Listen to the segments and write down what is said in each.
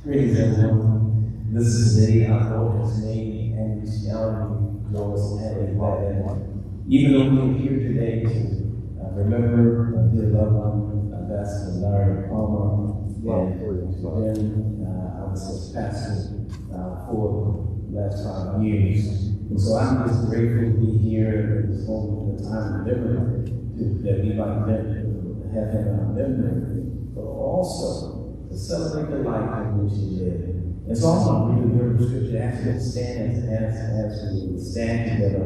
Greetings, everyone. This is the day our Lord has made, and we shall rejoice and be glad in it. Even though we're here today to remember a dear loved one, Ambassador Larry Palmer, and I was his pastor for the last 5 years. And so I'm just grateful to be here at this moment in time of memory, that we might have him in our memory, but also to celebrate the life in which he lived. And so I'm going to read the word of Scripture. Actually, stand as we stand together.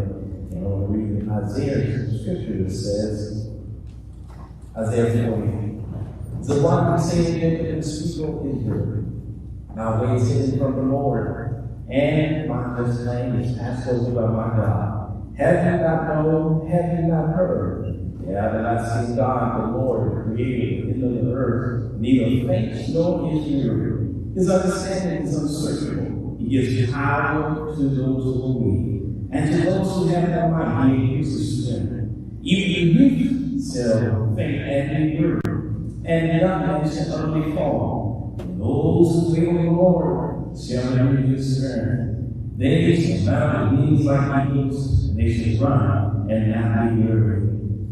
And I want to read Isaiah's Scripture that says, Isaiah 40. The one who says and speak of Israel. My ways hidden from the Lord, and my name is passed over by my God. Have you not known? Have you not heard? Yeah, that I see God, the Lord, created in the earth, neither faint nor is weary. His understanding is unsearchable. He gives power to those who are weak, and to those who have no might, he increases strength. Even the youth shall faint and be weary, and young men shall utterly fall. And those who wait on the Lord shall renew his strength. They shall mount on wings like eagles, and they shall run and not be weary.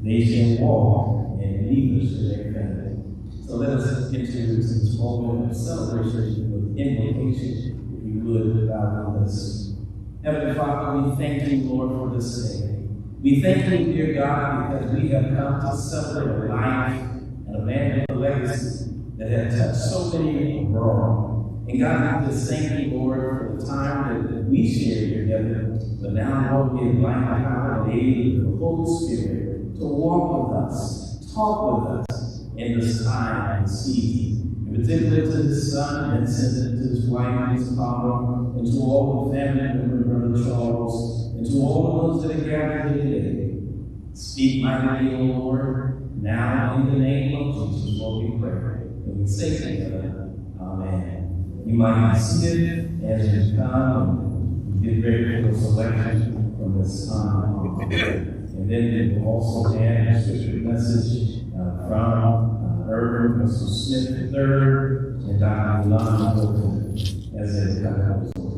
They shall walk, and neither shall they faint. So let us enter into this moment of celebration with invocation, if you would bow with us. Heavenly Father, we thank you, Lord, for this day. We thank you, dear God, because we have come to celebrate a life and a man with a legacy that has touched so many abroad. And God, we just thank you, Lord, for the time that we share together. But now, Lord, we invite the power and aid of the Holy Spirit to walk with us, talk with us in this time and season. In particular to his son, Vincent, and to his wife, his father, and to all the family members, Brother Charles, and to all those that are gathered here today. Speak mightily, O Lord, now in the name of Jesus, Lord, we pray. And we say together, Amen. You might be seated as you come and get ready for the selection from this time. And then we will also add a scripture message from Irvin Russell Smith III and Dr. Lon Wilson as they come out of his order.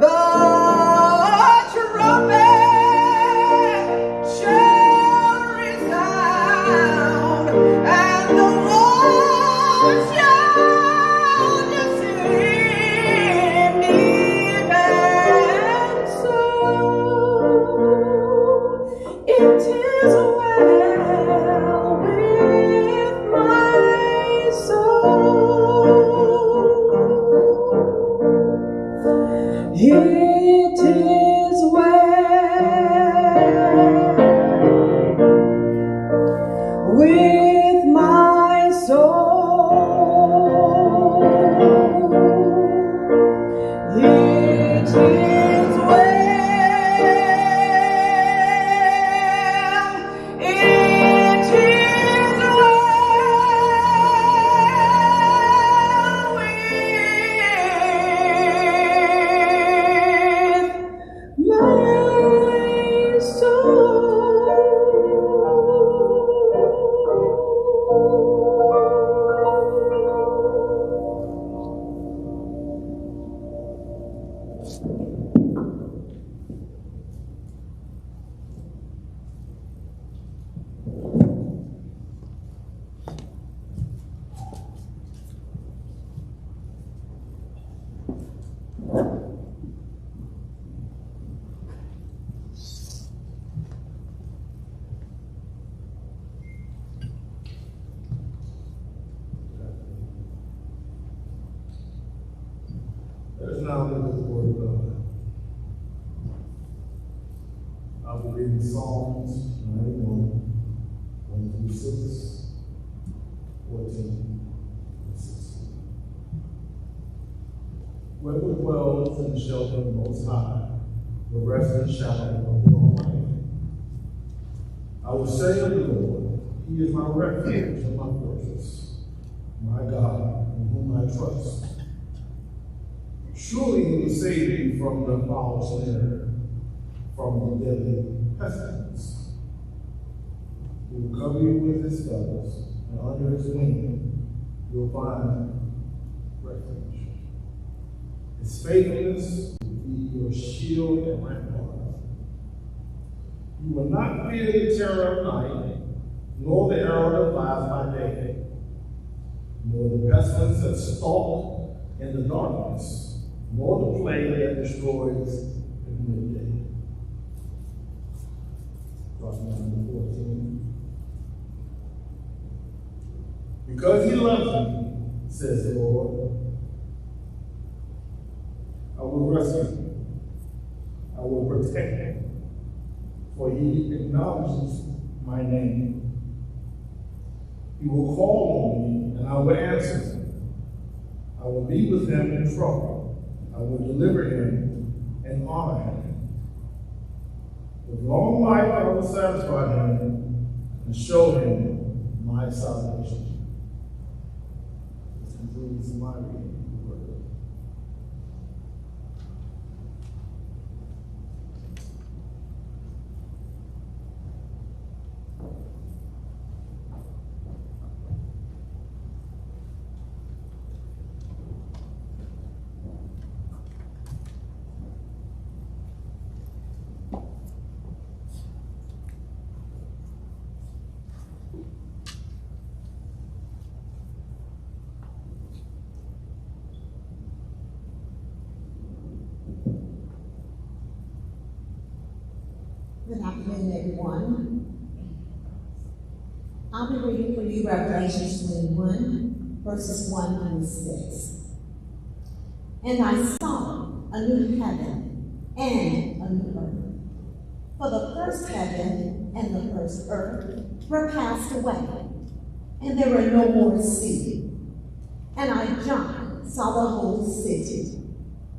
The Let's now look at the Word of God. I will read Psalms 91, 1 through 6, 14, and 16. Whoever dwells in the shelter of the Most High will rest in the shadow of the Almighty. I will say of the Lord, He is my refuge and my fortress, my God, in whom I trust. Surely He will save you from the foul snare, from the deadly pestilence. He will cover you with His feathers, and under His wing you will find refuge. His faithfulness will be your shield and rampart. You will not fear the terror of night, nor the arrow that flies by day, nor the pestilence that stalks in the darkness, nor the plague that destroys at midday. Dropping down to 14. Because He loves me, says the Lord, I will rescue him. I will protect him, for he acknowledges my name. He will call on me, and I will answer him. I will be with him in trouble. I will deliver him and honor him. With long life I will satisfy him and show him my salvation. This concludes my reading. Good afternoon, everyone. I'll be reading for you Revelation 21, verses 1 through 6. And I saw a new heaven and a new earth. For the first heaven and the first earth were passed away, and there were no more sea. And I, John, saw the holy city,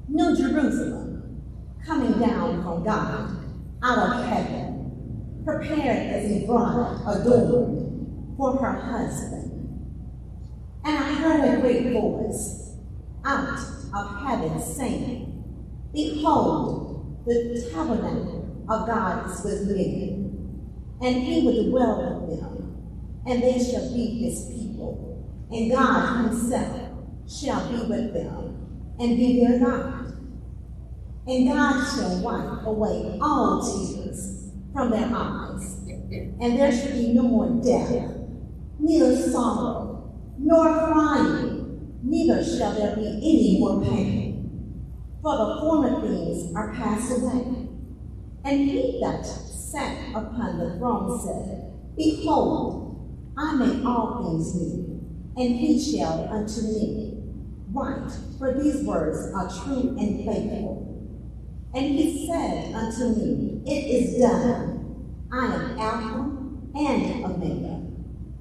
New Jerusalem, coming down from God, out of heaven, prepared as a bride adorned for her husband. And I heard a great voice out of heaven saying, Behold, the tabernacle of God is with men, and he will dwell with them, and they shall be his people, and God himself shall be with them, and be their God. And God shall wipe away all tears from their eyes, and there shall be no more death, neither sorrow, nor crying, neither shall there be any more pain. For the former things are passed away. And he that sat upon the throne said, Behold, I make all things new. And he shall unto me, Write, for these words are true and faithful. And he said unto me, It is done. I am Alpha and Omega,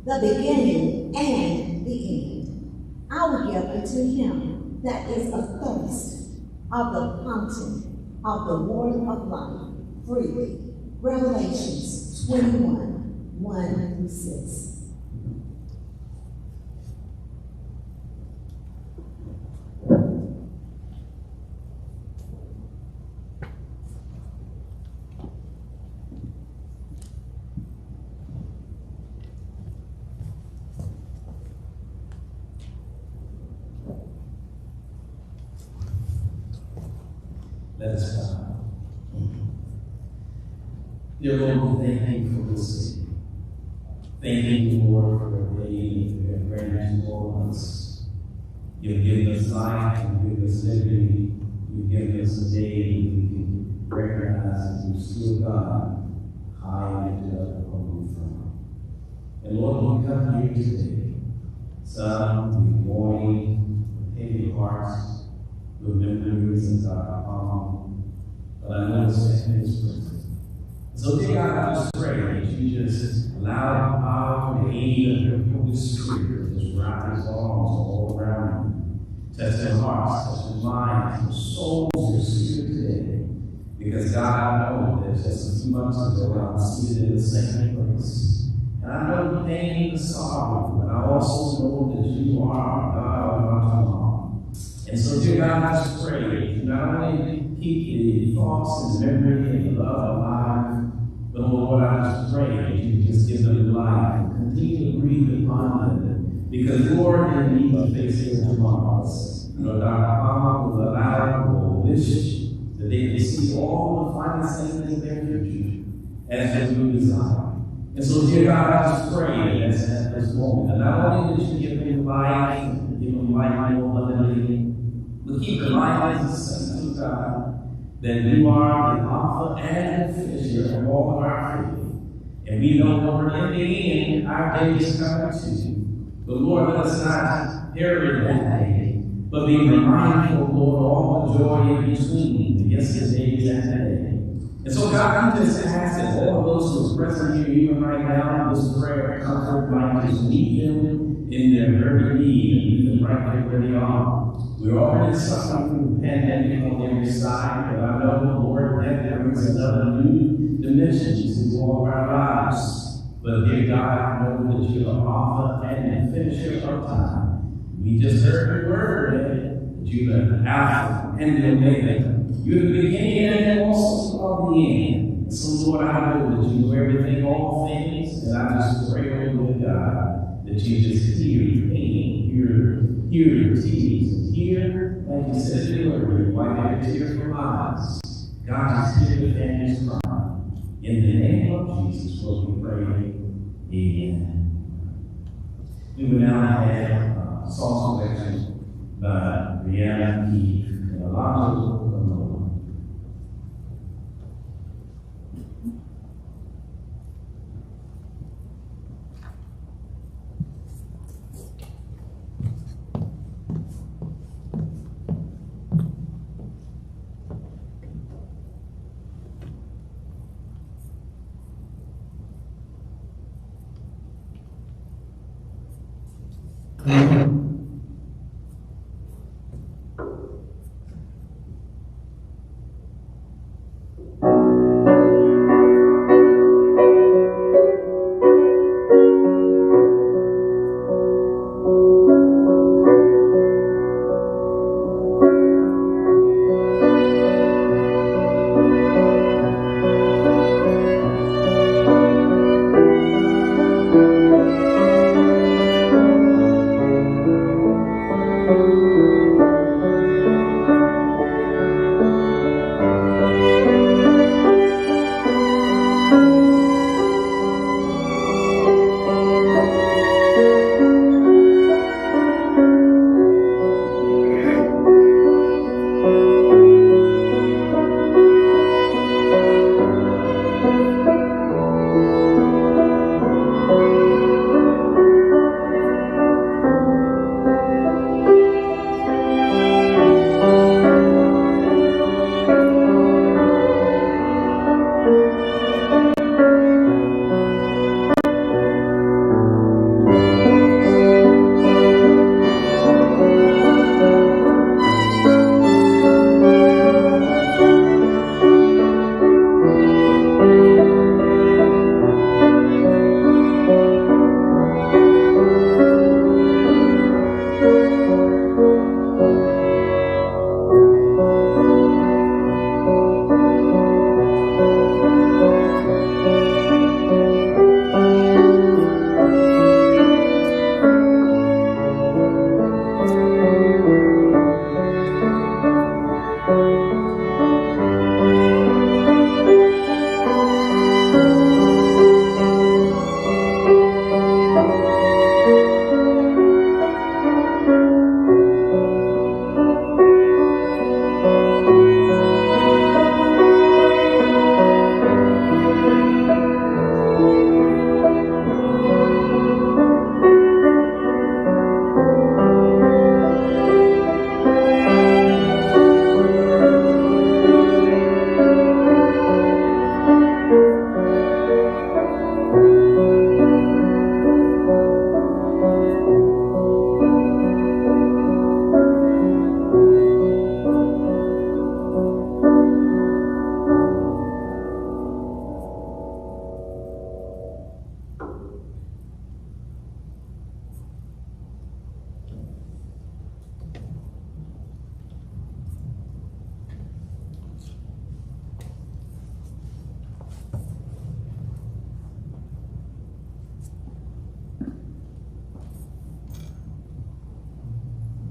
the beginning and the end. I will give unto him that is athirst of the fountain of the water of life freely. Revelations 21, 1 through 6. Let us bow. Dear Lord, we thank you for this day. Thank you, Lord, for the day you have granted to all of us. You've given us life, you've given us liberty, you've given us a day we can recognize that you still God, high and lifted up upon the throne. And Lord, we come here today, some with mourning, with heavy hearts, the memories and but I know it's in His presence. So, dear God, I just pray that you just allow the power and the aid of your Holy Spirit to just wrap His arms all around you. Touch their hearts, touch their minds, their souls, their spirit today. Because God, I know that just a few months ago, I was seated in the same place. And I know the pain and the sorrow, but I also know that you are God of our tomorrow. And so, dear God, I just pray that you not only keep the thoughts and memory and the love alive, but Lord, I just pray that you just give them life and continue to breathe upon them. Because, Lord, they need to face their tomorrows. Dr. Palmer will allow, will wish that they can see all the finest things in their future as they do desire. And so, dear God, I just pray that at this moment, and not only that you give them life, and give them life more abundantly, but keep the life as a sense of God, that you are the author and the finisher of all our faith. And we know, Lord, in the end, our day is coming to you. But Lord, let us not perish that day, but be mindful, Lord, all the joy in between the yesterdays and today. And so, God, we just ask that all of those who are present here, even right now, this prayer of comfort might just meet them in their very need and meet them right there where they are. We're already suffering from the pandemic on every side, but I know, Lord, that brings another new dimension to all of our lives. But dear God, I know that you're the author and the finisher of time. We just heard your word today, that you're the Alpha and the Omega. You're the beginning and also are the end. So, Lord, I know that you know everything, all things, and I just pray, Lord God, that you just hear the pain, hear your tears, and hear, like you said in your word, wipe every tear from eyes. God, just hear the family's cry. In the name of Jesus, Lord, we pray. Amen. We will now have song selection by Brianna Keith and Alonzo.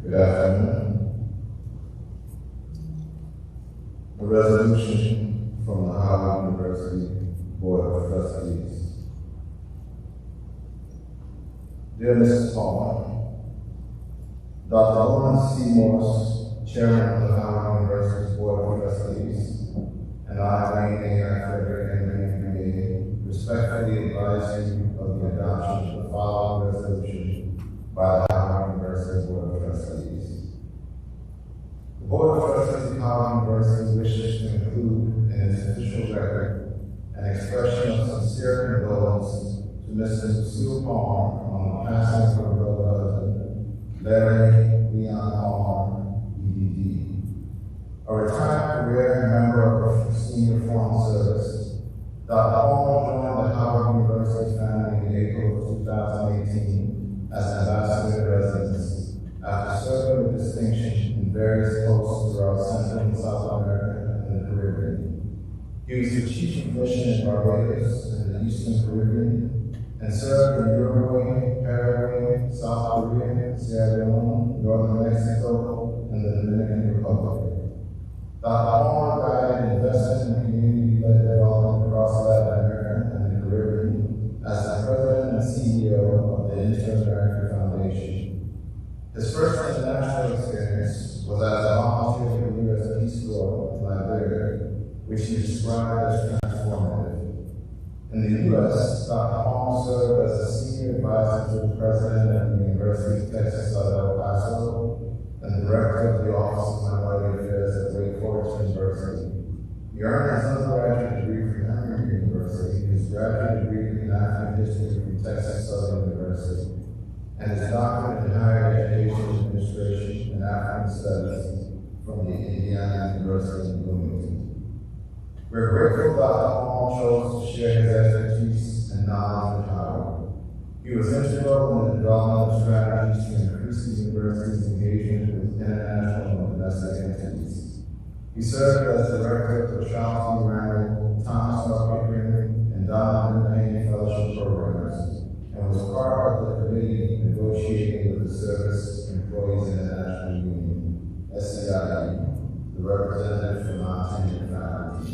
Good afternoon. A resolution from the Howard University Board of Trustees. Dear Mrs. Palmer, Dr. Lawrence C. Morse, Chairman of the Howard University Board of Trustees, and I, Wayne A. Frederick Henry, MBA, respectfully advise you of the adoption of the following resolution by the Howard University Board of Trustees. The Board of Trustees of Howard University wishes to include in its official record an expression of sincere condolence to Mrs. Lucille Palmer on the passing of her brother husband, Larry Leon Palmer, EDD. A retired career member of senior foreign service, Dr. Palmer joined the Howard University family in April of 2018 as ambassador in residence after serving with distinction in various posts throughout Central and South America and the Caribbean. He was the chief of mission in Barbados and the Eastern Caribbean, and served in Uruguay, Paraguay, South Korea, Sierra Leone, Northern Mexico, and the Dominican Republic. Dr. Palmer guided investment in community-led development across Latin America and the Caribbean as the president and CEO of the Inter-American Foundation. His first international experience was as a volunteer for the U.S. Peace Corps in Liberia, which he described as transformative. In the U.S., Dr. Palmer served as a senior advisor to the president of the University of Texas at El Paso and director of the Office of Minority Affairs at Wake Forest University. He earned his undergraduate degree from Emory University, his graduate degree in African history from Texas Southern University, and his doctorate in higher education administration and African studies from the Indiana University in Bloomington. We're grateful Dr. Palmer chose to share his expertise and knowledge with Howard. He was integral in the development of strategies to increase the university's engagement with international and domestic entities. He served as director of the Charles E. Randall, Thomas R. Pickering, and Donald Payne Fellowship programs, and was part of the committee negotiating with the Service Employees International Union, SEIU, the representative for non-tenured faculty.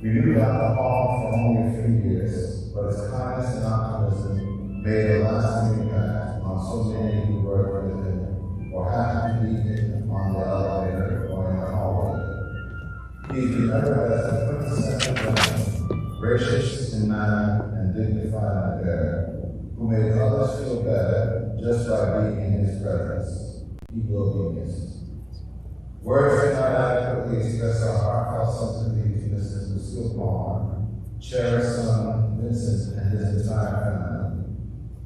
We knew Dr. Palmer for only a few years, but his kindness and optimism made a lasting impact on so many who worked with him or happened to meet him on the elevator or in the hallway. He is remembered as the quintessential gentleman, gracious in manner and dignified in bearer, who made others feel better just by being in his presence. He will be missed. Words cannot adequately express our heartfelt sympathy to Mrs. Lucille Palmer, cherished son Vincent, and his entire family.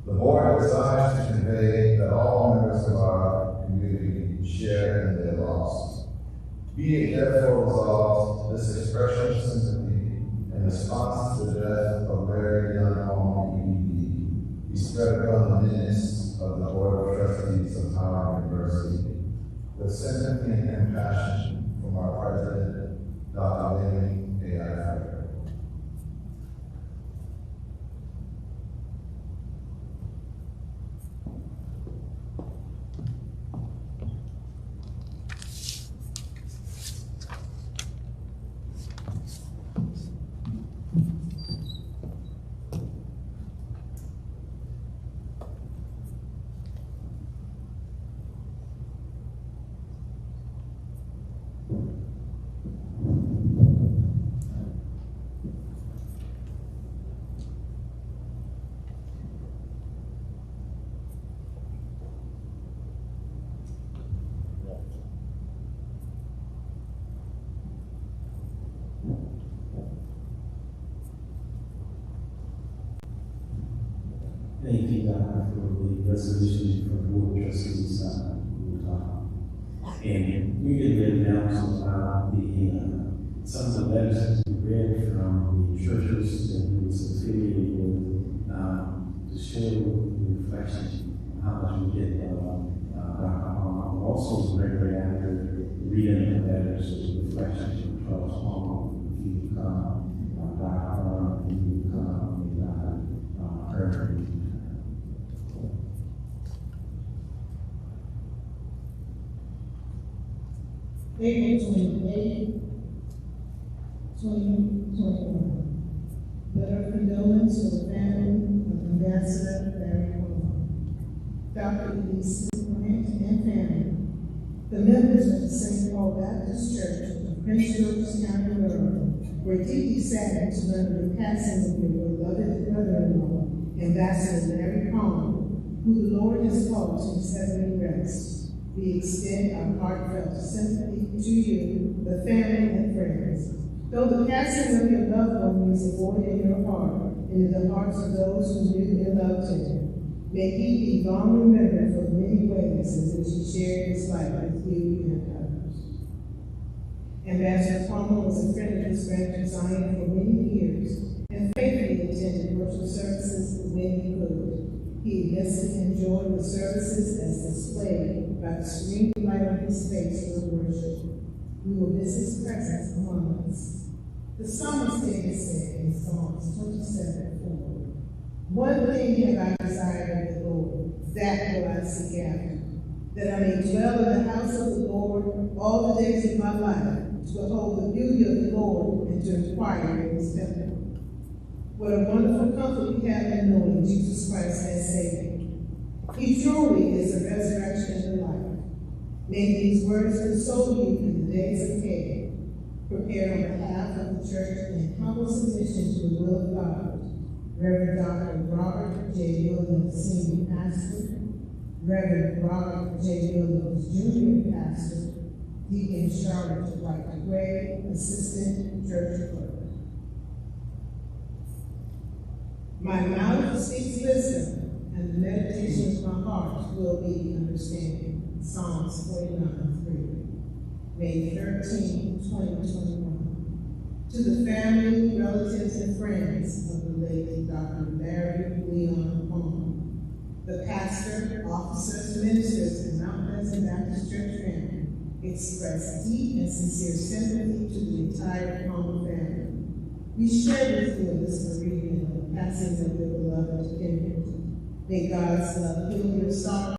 The board desires to convey that all members of our community share in their loss. Be it therefore resolved, this expression of sympathy in response to the death of Larry Leon Palmer, ED, be spread upon the minutes of the Board of Trustees of Howard University, with sympathy and compassion from our president, Dr. Wayne A. Frederick. Thank you, God, for the resolution from the Board of Trustees. And we did the announcement about some of the letters that we read from the churches that we was affiliated with to show the reflection of how much we get also regularly after reading the letters as a reflection from Charles Palmer, if you come, Dr. Palmer, if you come, Dr. Herman. April 28, 2021. Letter of condolence to the family of Ambassador Larry Cohen, Dr. Elise Grant and family, the members of the St. Paul Baptist Church of Prince George's County, Maryland, were deeply saddened to learn of the passing of your beloved brother-in-law, Ambassador Larry Cohen, who the Lord has called to his heavenly rest. We extend our heartfelt sympathy to you, the family and friends. Though the passing of your loved one is a void in your heart and in the hearts of those who knew and loved him, may he be long remembered for the many ways in which he shared his life with you and others. Ambassador Palmer was a friend of his grandson Zion for many years and faithfully attended worship services when he could. He immensely enjoyed the services as displayed by the serene light on his face during worship. We will miss his presence among us. The psalmist David said in Psalms 27:4, "One thing have I desired of the Lord, that will I seek after, that I may dwell in the house of the Lord all the days of my life, to behold the beauty of the Lord and to inquire in his temple." What a wonderful comfort we have in knowing Jesus Christ as Savior. He truly is the resurrection and the life. May these words console you in the days ahead. Prepare on behalf of the church in humble submission to the will of God. Reverend Dr. Robert J. Williams, Senior Pastor, Reverend Robert J. Williams, Junior Pastor, Deacon Charlotte White Gray, Assistant Church Clerk. My mouth speaks wisdom, and the meditation of my heart will be understanding. Psalms 49:3. May 13, 2021. To the family, relatives, and friends of the late Dr. Larry Leon Palmer, the pastor, officers, and ministers in Mount Pleasant Baptist Church family, express deep and sincere sympathy to the entire Palmer family. We share with you this bereavement of the passing of your beloved Kendrick. May God's love heal your sorrow.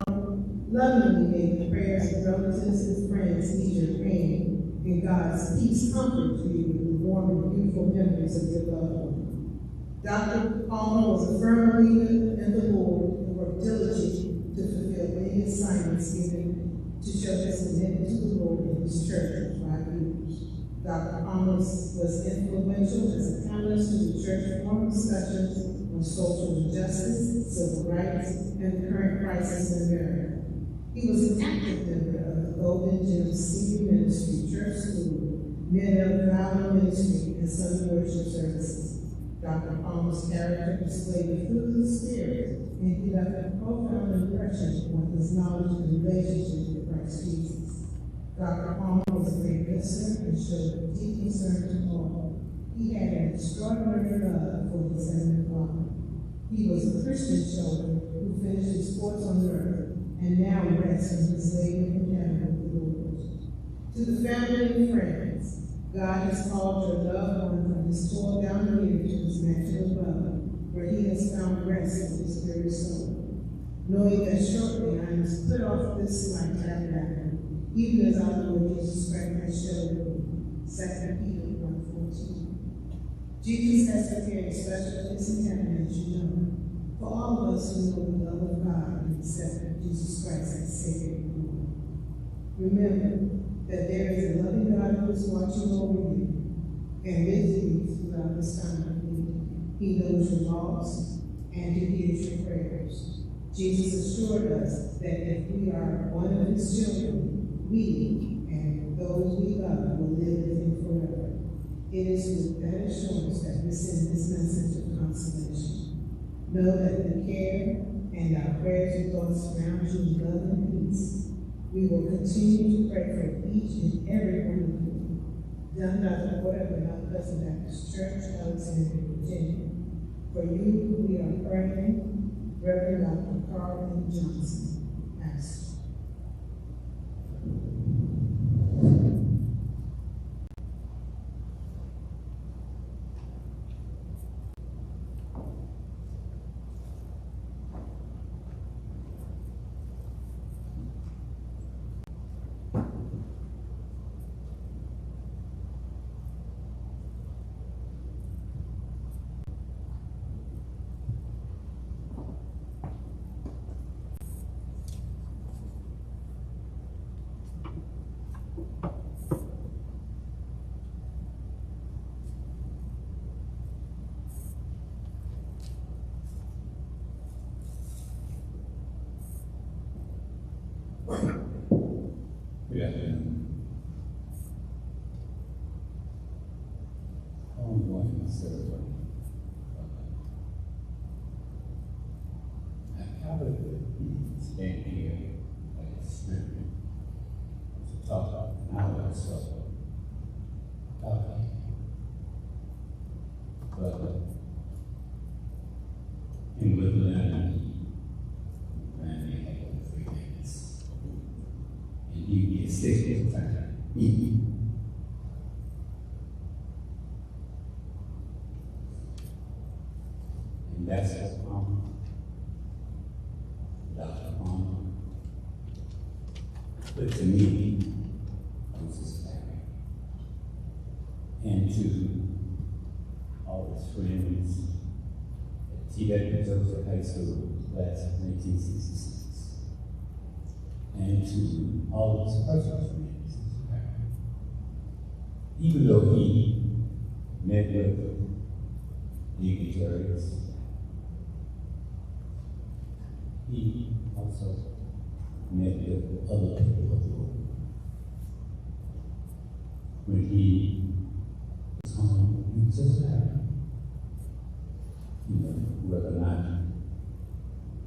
Lovingly may the prayers of relatives and friends ease your pain, and God's peace comfort you with warm and beautiful memories of your loved one. Dr. Palmer was a firm believer in the Lord and worked diligently to fulfill many assignments given to show his commitment to the Lord in his church for 5 years. Dr. Palmer was influential as a catalyst to the church forum discussions on social injustice, civil rights, and the current crisis in America. He was an active member of the Golden Gym Senior Ministry, Church School, Men of Valor Ministry, and Sunday worship services. Dr. Palmer's character displayed the fruit of the Spirit, and he left a profound impression on his knowledge and relationship with Christ Jesus. Dr. Palmer was a great listener and showed a deep concern to all. He had an extraordinary love for his Heavenly Father. He was a Christian soldier who finished his sports on earth and now rests in his labor in heaven with the Lord. To the family and friends, God has called your loved one from his toil down here to his natural above, where he has found rest for his very soul. Knowing that shortly I must put off this life tabernacle, even as our Lord Jesus Christ has showed me. 2 Peter 1:14. Jesus has prepared a special place in heaven, as you know, for all of us who know the love of God and accept Jesus Christ as Savior and Lord. Remember that there is a loving God who is watching over you and with you throughout this time of need. He knows your loss and he hears your prayers. Jesus assured us that if we are one of his children, we and those we love will live with him forever. It is with that assurance that we send this message of consolation. Know that the care and our prayers and thoughts surround you in love and peace. We will continue to pray for each and every one of you. Done by the order of the Mount Pleasant Baptist Church, Alexandria, Virginia. For you, we are praying, Reverend Dr. Carl E. Johnson, Pastor. Good afternoon. I'm going to serve. I probably stand here like a scripture to talk about how I suffer. But in looking at man, they had over 3 minutes. And you get 60 times. And that's what Dr. Palmer put to me, Mrs. Perry, and to all his friends at T.W. Joseph High School, class of 1966, and to all his personal friends. Even though he met with dignitaries, he also met with other people of the world. When he was home, he was just married. You know, whether or not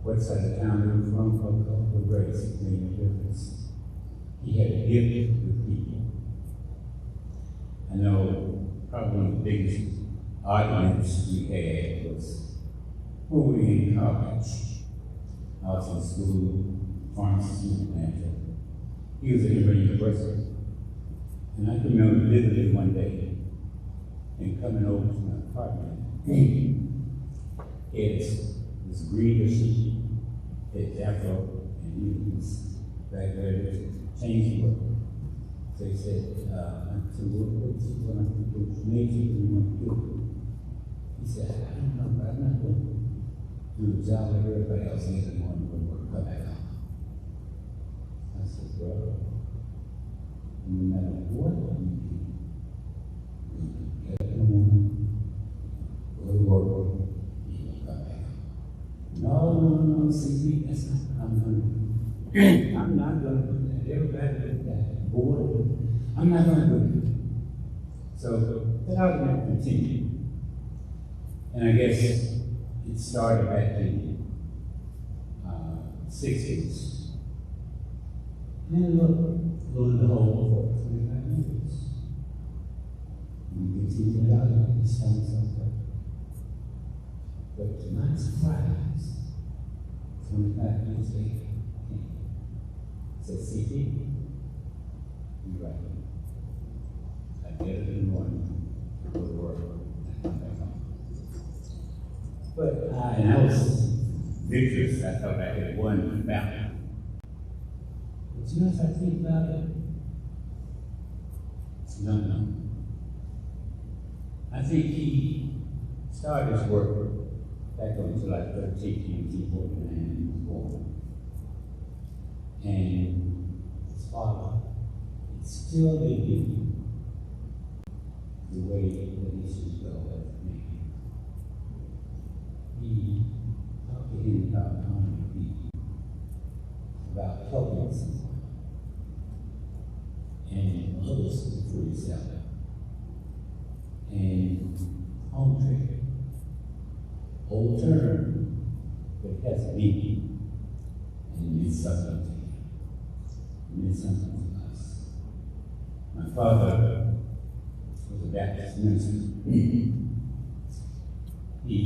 what side of town he was from, or race, made no difference. He had a gift with people. I know probably one of the biggest arguments we had was when we were in college. I was in school, pharmacy manager. He was at Emory University. And I can remember vividly one day and coming over to my apartment. It's this green sheet, it's afro, and he was back there changing work. So he said, so what do you want to do? Major, what do you want to do? He said, I don't know, but I'm not going to do a job like everybody else in the morning when we're come back home. I said, brother, no matter what you do, get up in the morning, go to work, you will come back home. No, see, that's not what I'm going to do. I'm not going to do that. Everybody did that. Boy, I'm not going to do it. So that argument continued. And I guess it started back in the 60s. And look, lo and behold, for 25 years. We continue to argue this time something. But to my surprise, 25 years later, I said, CP, you're right. I get up in the morning, go to work, and come back home. But, and I was victorious. I thought I had won the battle. But you know, if I think about it, no. I think he started his work back on July 13, 1949, he was born. And his father is still living the way that he should go as me. He talked to him about honoring people, about helping someone, and others for yourself. And home training, old term, but it has a meaning, and it means something to you. It means something to us. My father was a Baptist minister. He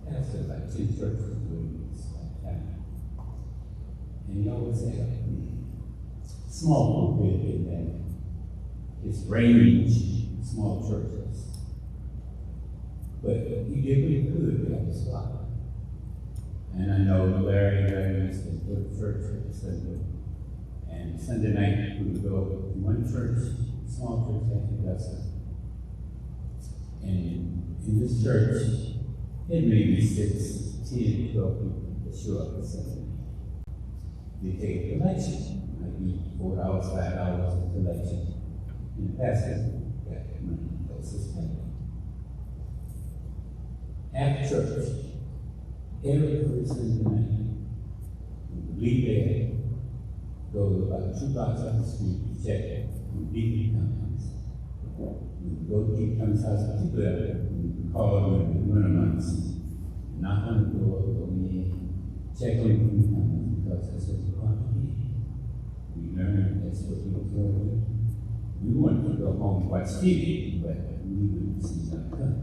pastored like 10 churches during his time. And he always had a small group in that his range, small churches. But he did what he could to help his flock. And I know Larry used to go to church every Sunday. And Sunday night we would go to one church, small church after Augusta. And in this church, it may be 6, 10, 12 people that show up at Sunday. They take a collection, might be $4, $5 of collection. And the pastor got that money, goes his pay. After church, every Sunday night, we would leave there go about 2 blocks up the street to check on Deacon Cummings. We go to Deacon Cummings' house, particularly, we call him in the winter months, knock on the door, go in, check on Deacon Cummings, because that's what you want to be. We learned that's what we were doing. We wanted to go home and watch TV, but we wouldn't see that come.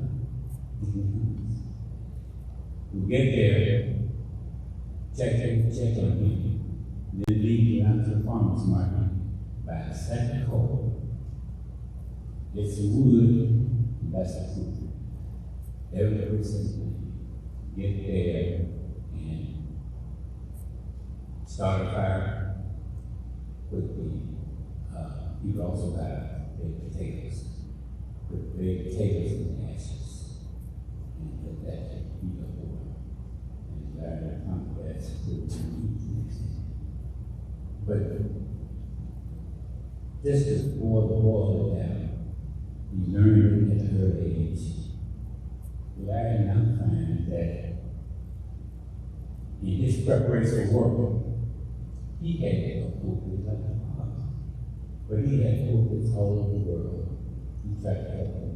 We get there, check on him, then leave him out to the farmer's market, buy a sack of coal, get some wood, and buy some food. Every person get there and start a fire quickly. You could also buy baked potatoes. Put baked potatoes in the ashes and let that heat up over. And Larry conquest put to meat. But just to boil it down, we learned at an early age. Larry now find that in his preparation for work, he had a pulpit like a father. But he had pulpits all over the world. He tried to help them.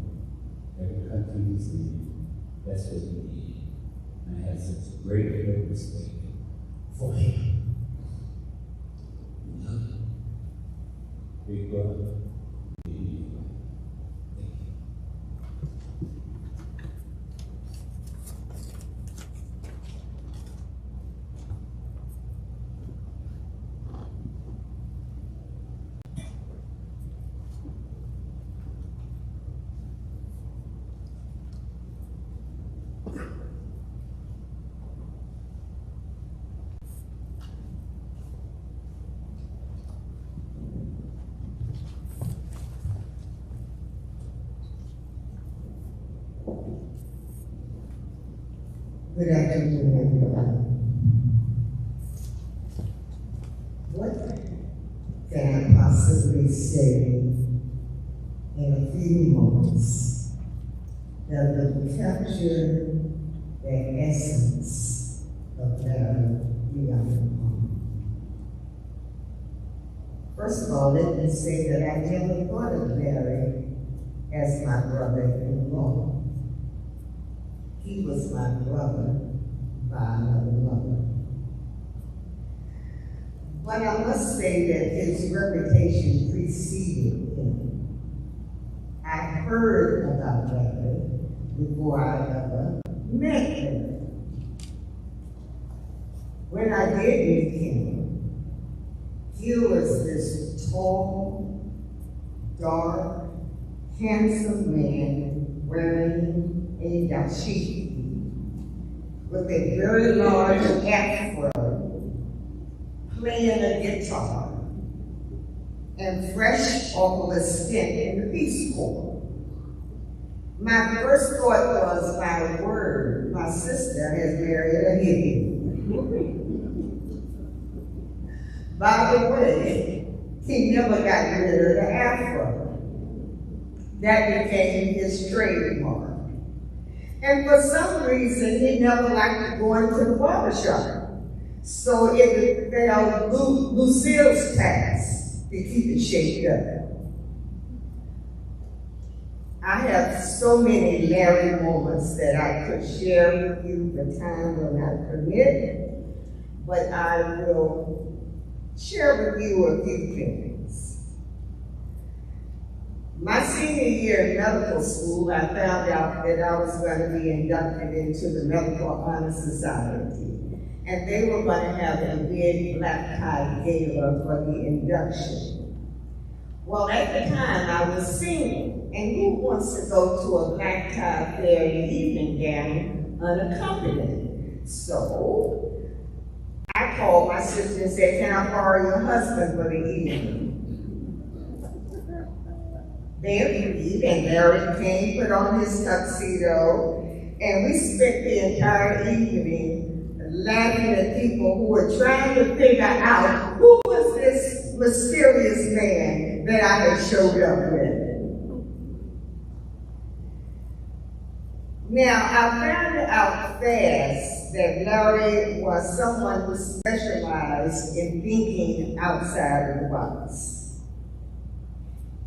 Every country he's in, that's what he did. And I had such great respect for him. You know, big brother, big brother. Thank you. Good afternoon, everybody. What can I possibly say in a few moments that will capture the essence of Larry Young? First of all, let me say that I never thought of Larry as my brother-in-law. He was my brother by another mother. But I must say that his reputation preceded him. I heard about Larry before I ever met him. When I did meet him, he was this tall, dark, handsome man wearing a dashiki with a very large afro, playing a guitar, and fresh off of a stint in the Peace Corps. My first thought was, by word, my sister has married a hippie. By the way, he never got rid of the afro. That became his trademark. And for some reason, he never liked to go into the barbershop. So it fell Lucille's task to keep it shaped up. I have so many Larry moments that I could share with you, the time will not permit, but I will share with you a few things. My senior year in medical school, I found out that I was going to be inducted into the Medical Honor Society. And they were going to have a big black tie gala for the induction. Well, at the time, I was single. And who wants to go to a black tie affair in the evening gown unaccompanied? So I called my sister and said, "Can I borrow your husband for the evening?" They agreed, and Larry came, put on his tuxedo, and we spent the entire evening laughing at people who were trying to figure out who was this mysterious man that I had showed up with. Now, I found out fast that Larry was someone who specialized in thinking outside of the box.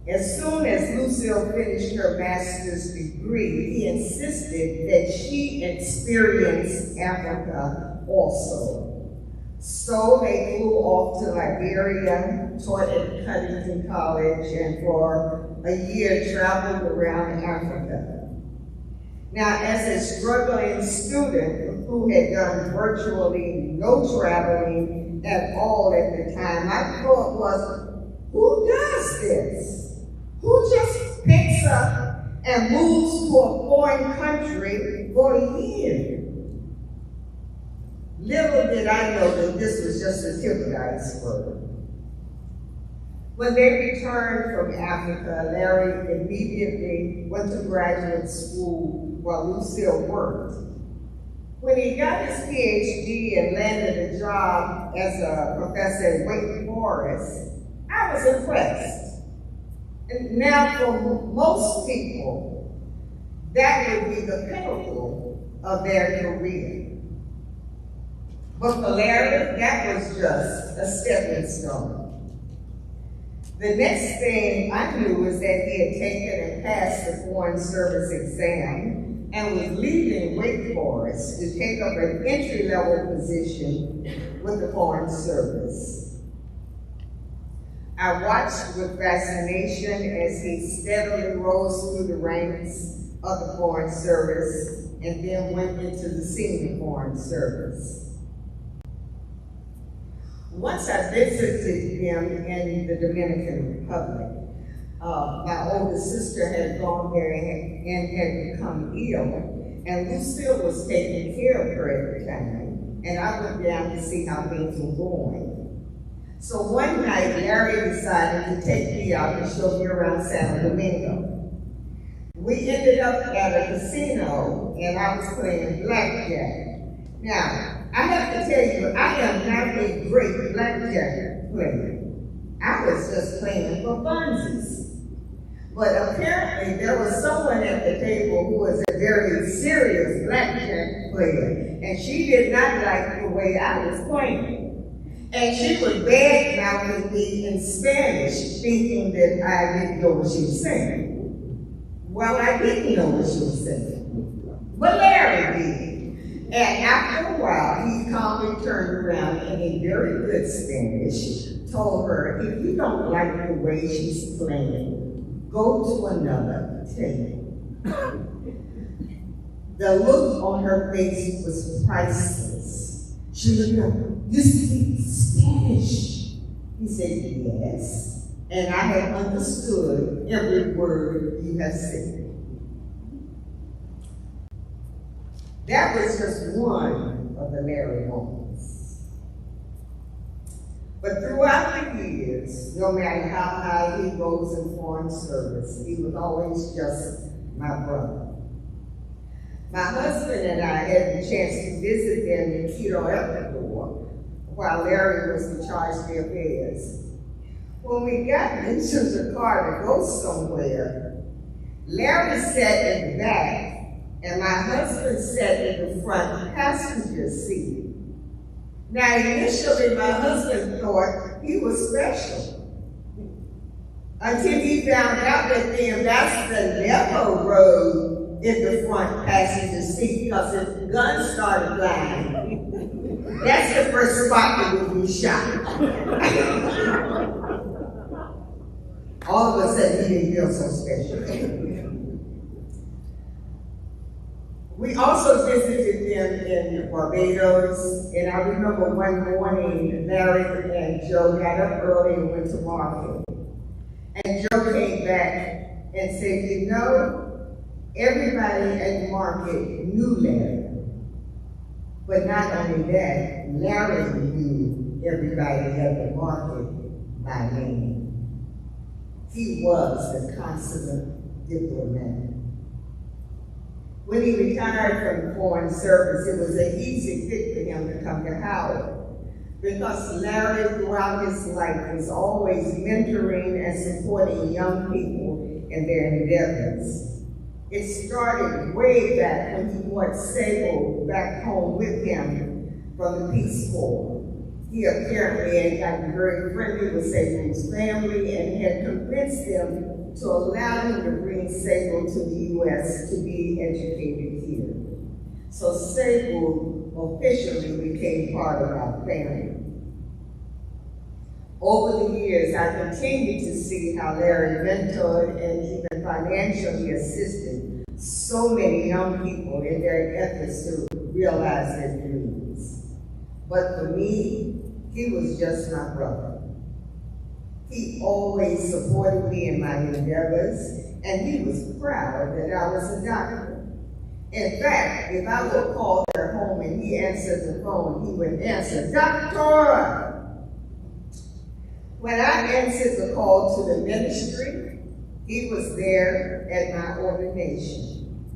As soon as Lucille finished her master's degree, he insisted that she experience Africa also. So they flew off to Liberia, taught at Cuttington College, and for a year traveled around Africa. Now, as a struggling student who had done virtually no traveling at all at the time, my thought was, who does this? Who just picks up and moves to a foreign country for a year? Little did I know that this was just the tip of the iceberg. When they returned from Africa, Larry immediately went to graduate school while Lucille worked. When he got his PhD and landed a job as a professor at Wake Forest, I was impressed. And now for most people, that would be the pinnacle of their career. But for Larry, that was just a stepping stone. The next thing I knew was that he had taken and passed the Foreign Service exam and was leaving Wake Forest to take up an entry-level position with the Foreign Service. I watched with fascination as he steadily rose through the ranks of the Foreign Service and then went into the Senior Foreign Service. Once I visited him in the Dominican Republic, my oldest sister had gone there and had become ill, and Lucille was taking care of her at the time, and I went down to see how things were going. So one night, Larry decided to take me out and show me around Santo Domingo. We ended up at a casino, and I was playing blackjack. Now, I have to tell you, I am not a great blackjack player. I was just playing for funsies. But apparently, there was someone at the table who was a very serious blackjack player, and she did not like the way I was playing. And she would bad-mouth me in Spanish, thinking that I didn't know what she was saying. Well, I didn't know what she was saying, but Larry did. And after a while, he calmly turned around and in very good Spanish told her, if you don't like the way she's playing, go to another table. The look on her face was priceless. She looked up, you speak Spanish? He said, yes. And I had understood every word you have said. That was just one of the Larry moments. But throughout the years, no matter how high he rose in Foreign Service, he was always just my brother. My husband and I had the chance to visit them in Quito, Ecuador, while Larry was in charge of the affairs. When we got into the car to go somewhere, Larry sat in the back, and my husband sat in the front passenger seat. Now, initially, my husband thought he was special, until he found out that the ambassador never rode in the front passenger seat because his gun started flying. That's the first spot that would be shot. All of a sudden, he didn't feel so special. We also visited them in Barbados, and I remember one morning, Larry and Joe got up early and went to market. And Joe came back and said, you know, everybody at the market knew Larry. But not only that, Larry knew everybody at the market by name. He was the consummate diplomat. When he retired from the Foreign Service, it was an easy fit for him to come to Howard, because Larry, throughout his life, was always mentoring and supporting young people in their endeavors. It started way back when he brought Sable back home with him from the Peace Corps. He apparently had gotten very friendly with Sable's family and had convinced them to allow him to bring Sable to the U.S. to be educated here. So Sable officially became part of our family. Over the years, I continued to see how Larry mentored and even financially assisted so many young people in their efforts to realize their dreams. But for me, he was just my brother. He always supported me in my endeavors, and he was proud that I was a doctor. In fact, if I would call their home and he answered the phone, he would answer, "Doctor!" When I answered the call to the ministry, he was there at my ordination.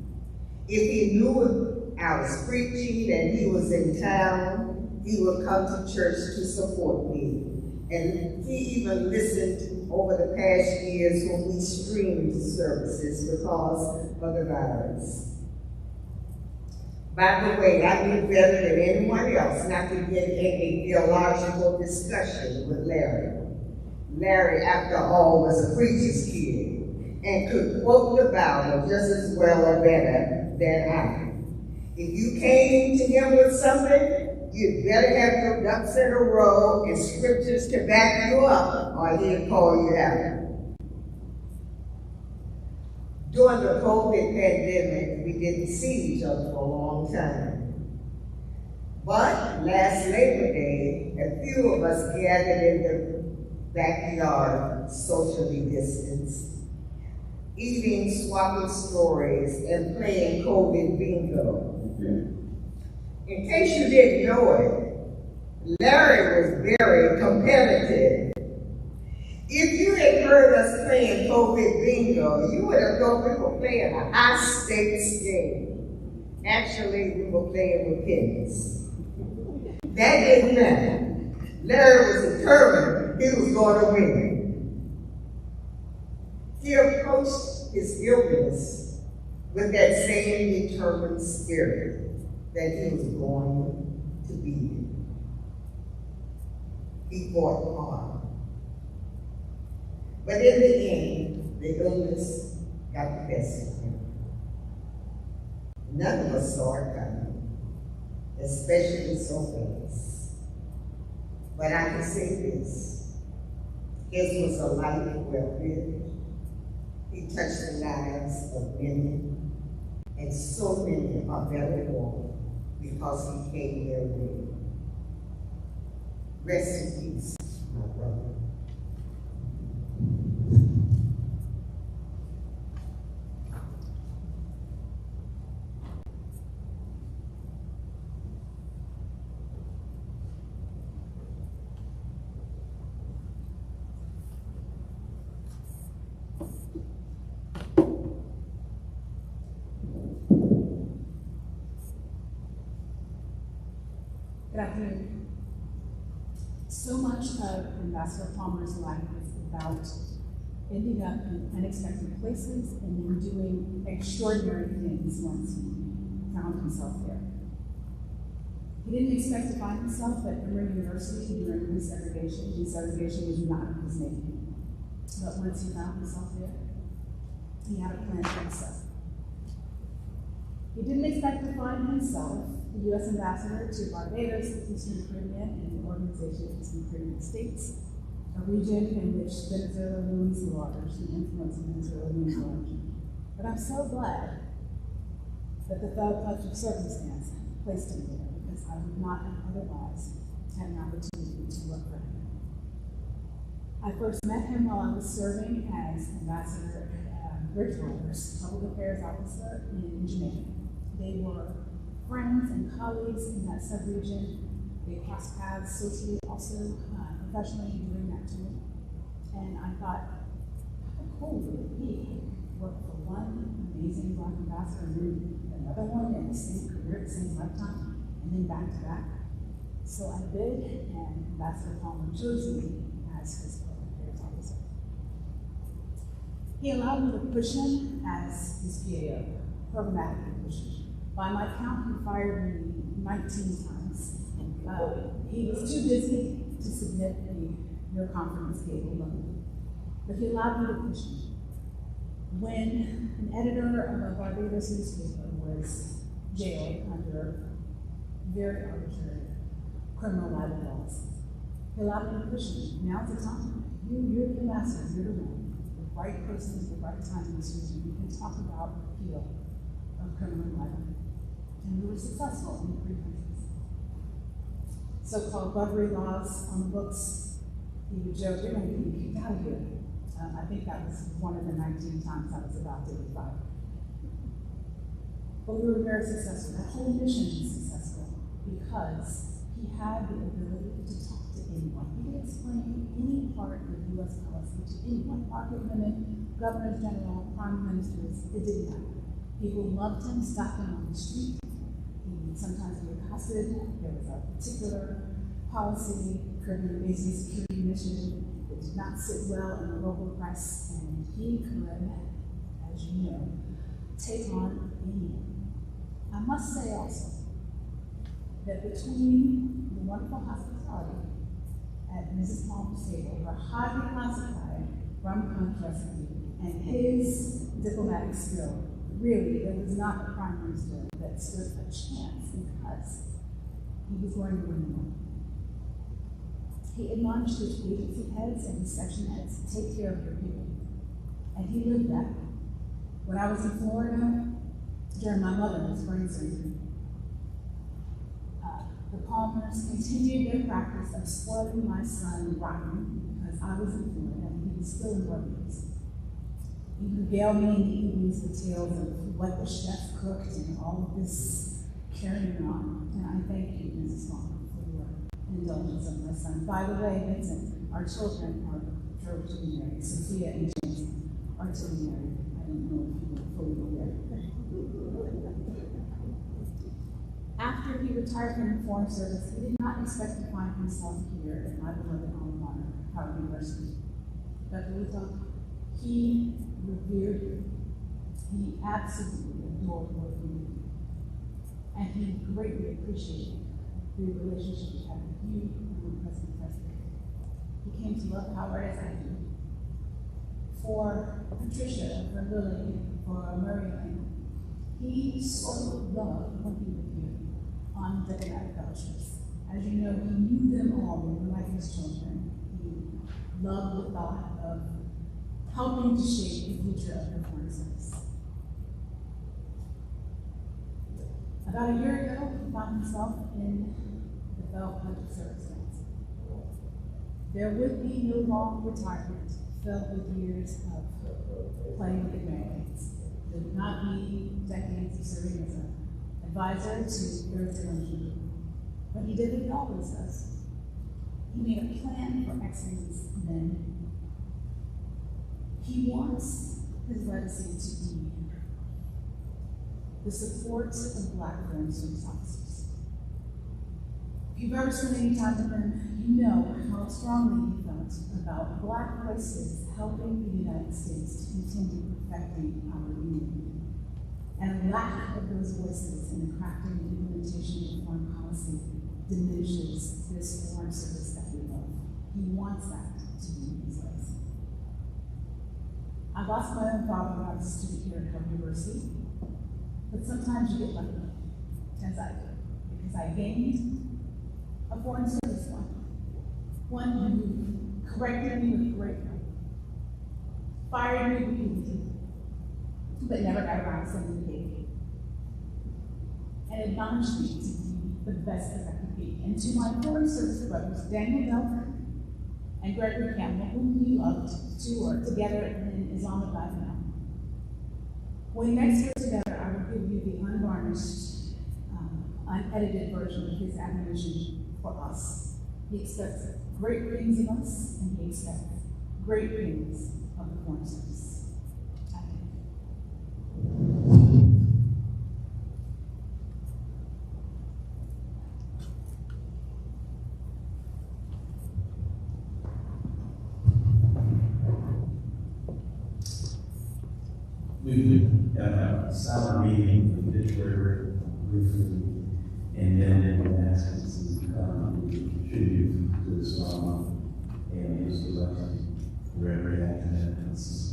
If he knew I was preaching and he was in town, he would come to church to support me. And he even listened over the past years when we streamed services because of the virus. By the way, I knew better than anyone else not to get in a theological discussion with Larry. Larry, after all, was a preacher's kid and could quote the Bible just as well or better than I. If you came to him with something, you'd better have your ducks in a row and scriptures to back you up, or he'll call you out. During the COVID pandemic, we didn't see each other for a long time. But last Labor Day, a few of us gathered in the backyard, socially distanced, eating, swapping stories, and playing COVID bingo. In case you didn't know it, Larry was very competitive. If you had heard us playing COVID bingo, you would have thought we were playing a high-stakes game. Actually, we were playing with pennies. That didn't matter. Larry was determined he was going to win. He approached his illness with that same determined spirit that he was going to beat it. He fought hard. But in the end, the illness got the best of him. None of us saw it coming, especially so fast. But I can say this, his was a life well lived. He touched the lives of many, and so many are better off because he came their way. Rest in peace, my brother. Good afternoon. So much of Ambassador Palmer's life is about ending up in unexpected places and then doing extraordinary things once he found himself there. He didn't expect to find himself at Emory University during desegregation. Desegregation was not his name. But once he found himself there, he had a plan for himself. He didn't expect to find himself the U.S. Ambassador to Barbados, the Eastern Caribbean, and the Organization of Eastern Caribbean States, a region in which Venezuela looms large, the influence of Venezuela looms large. But I'm so glad that the touch of circumstance placed him there, because I would not have otherwise had an opportunity to work for him. I first met him while I was serving as Ambassador Bridgewater's Public Affairs Officer in Jamaica. They were friends and colleagues in that sub-region. They crossed paths socially, also professionally during that tour. And I thought, how cool would it be to work for one amazing Black ambassador and then another one in the same career, the same lifetime, and then back to back. So I bid, and Ambassador Palmer chose me as his public affairs officer. He allowed me to push him as his PAO, programmatically push him. By my count, he fired me 19 times. He was too busy to submit the no confidence cable loan, but he allowed me to push him. When an editor of a Barbados newspaper was jailed under very arbitrary criminal libel laws, he allowed me to push him. Now's the time. You're the master, you're the one. The right person at the right time in this region. We can talk about appeal of criminal libel. And we were successful in 3 countries. So-called Buggery laws on the books. He would joke, you're going to get kicked out of here. I think that was one of the 19 times I was about to be fired. But we were very successful. That whole mission was successful because he had the ability to talk to anyone. He could explain any part of U.S. policy to anyone. Market women, governors general, prime ministers, it didn't matter. People loved him, stopped him on the street. He would sometimes be accosted. There was a particular policy, Caribbean Basin Security Mission, that did not sit well in the local press, and he could, as you know, take on anyone. I must say also that between the wonderful hospitality at Mrs. Palmer's table, her highly classified rum punch recipe, and his diplomatic skill, really, there was not a prime minister that stood a chance because he was going to win the war. He admonished his agency heads and his section heads to take care of their people. And he lived that. When I was in Florida, during my mother's brain surgery, the Palmers continued their practice of spoiling my son rotten because I was in Florida and he was still in Barbados. He would regale me in the evenings with tales of what the chef cooked and all of this carrying on. And I thank you, Mrs. Palmer, for your indulgence of my son. By the way, Vincent, our children are to be married. Sophia and James are to be married. I don't know if you were fully aware. After he retired from the Foreign Service, he did not expect to find himself here at my beloved alma mater, Howard University. Dr. Luther, he revered you. He absolutely adored working with you. And he greatly appreciated the relationship he had with you and with President Prescott. He came to love Howard as I do. For Patricia, for Lily, for Marianne, he so loved working with you on diplomatic fellowships. As you know, he knew them all. They were like his children. He loved the thought of helping to shape the future of the Foreign Service. About a year ago, he found himself in the felt budget circumstance. There would be no long retirement filled with years of playing with the grandkids. There would not be decades of serving as an advisor to their generation. But he did what he always does. He made a plan for excellence then. He wants his legacy to be the support of Black foreign service officers. If you've ever spent any time with him, you know how strongly he felt about Black voices helping the United States to continue perfecting our union. And a lack of those voices in the crafting and implementation of foreign policy diminishes this foreign service that we love. He wants that to be his legacy. I lost my own father when I was a student here at Howard University, but sometimes you get lucky, as I did, because I gained a foreign service one who corrected me with great love, fired me repeatedly, but never got around to sending the cake, and admonished me to be the best that I could be. And to my foreign service brothers, Daniel Delker and Gregory Campbell, whom he loved, two are together in Islamabad now. When next we're together, I will give you the unvarnished, unedited version of his admonition for us. He expects great things of us, and he expects great things of the Foreign Service. I thank you. we have a silent reading from the picture briefly, and then we'll ask us to come and contribute to the song and his blessing wherever that goes.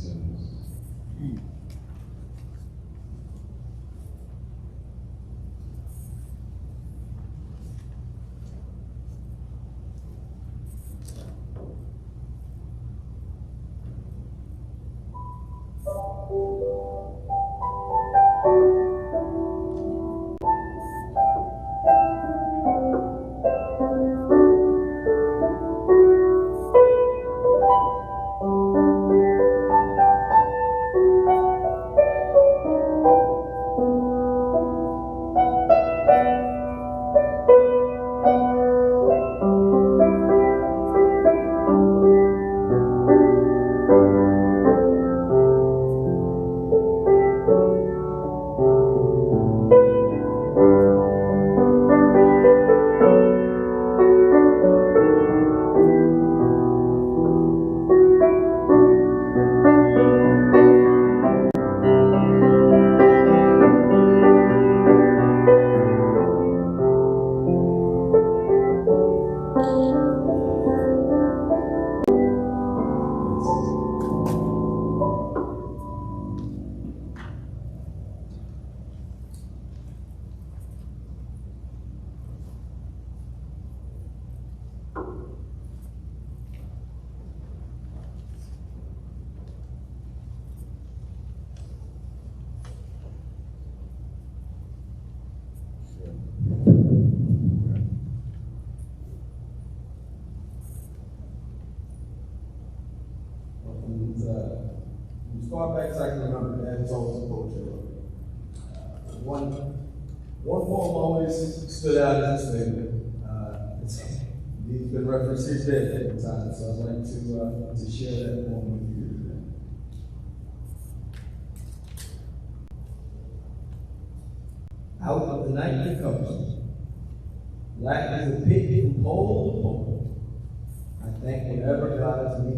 As far back as I can remember, Dad told us poetry. One poem always stood out as his favorite. He's been referenced here today a couple times, so I'd like to share that poem with you today. Out of the night that comes, black as a pit from pole to pole, I thank whatever guides me,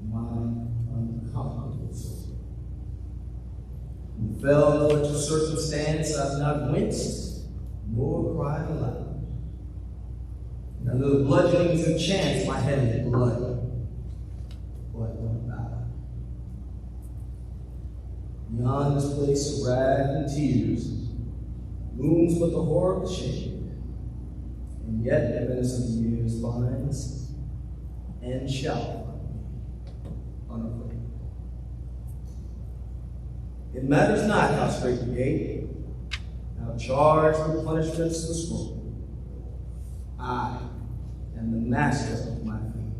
my unconquerable soul. In fell such a circumstance, I've not winced nor cried aloud. And under the bludgeonings of chance, my head is blood. But what about? Beyond this place of wrath and tears, looms but the horror of the shame. And yet the menace of the years finds and shall find me unafraid. It matters not how straight the gate, how charged with punishments the scroll. I am the master of my fate.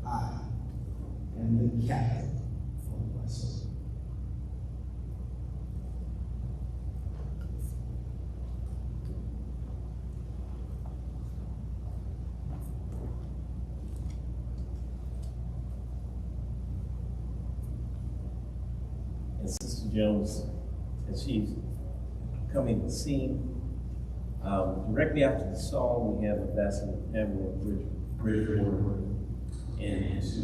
I am the captain of my soul. And Sister Jones, as she's coming to the scene, directly after the song, we have Ambassador Pamela Bridgewater and to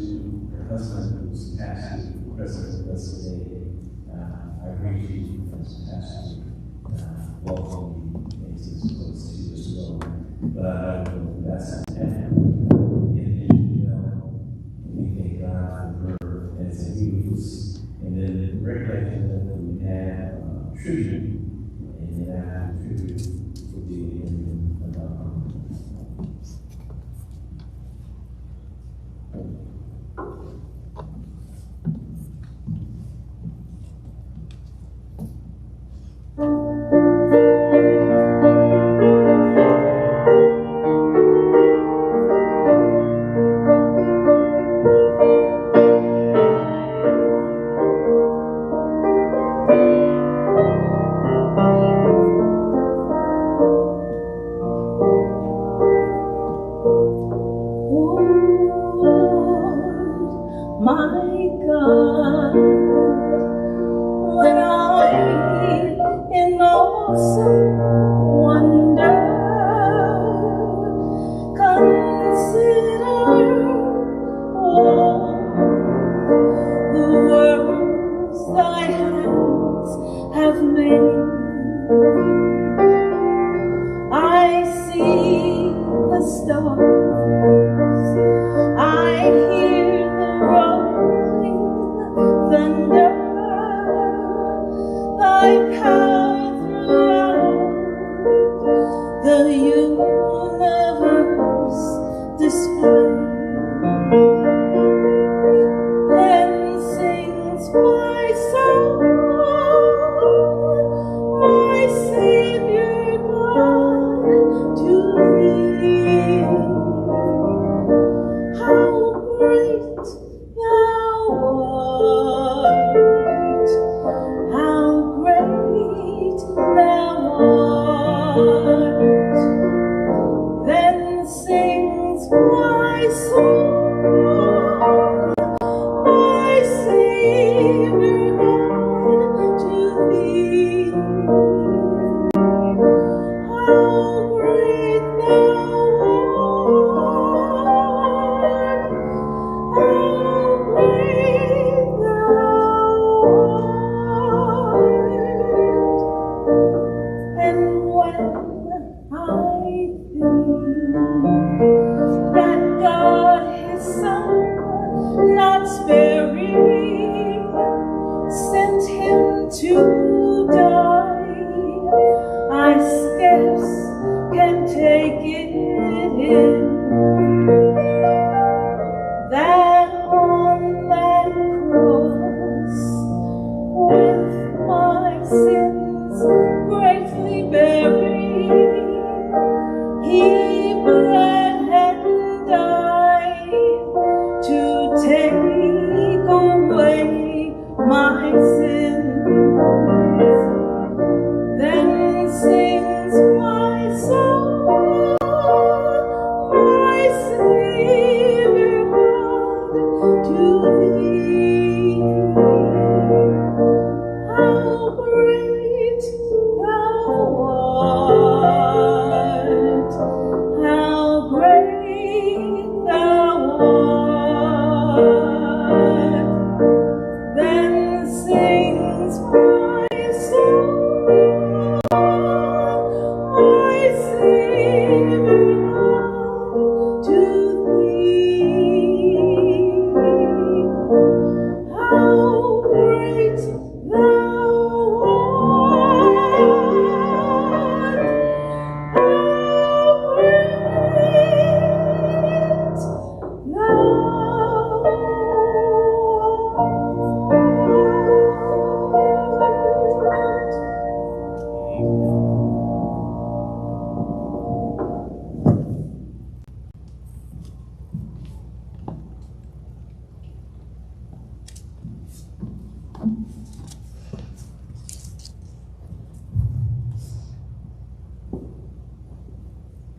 her husband, who's pastor, President yesterday. I agree with you, Pastor. Welcome you, and it's close to you as well. But I know Ambassador Pamela in Israel, and we thank God for her as a youth. And then directly after that, we have tribute, and then after tribute will be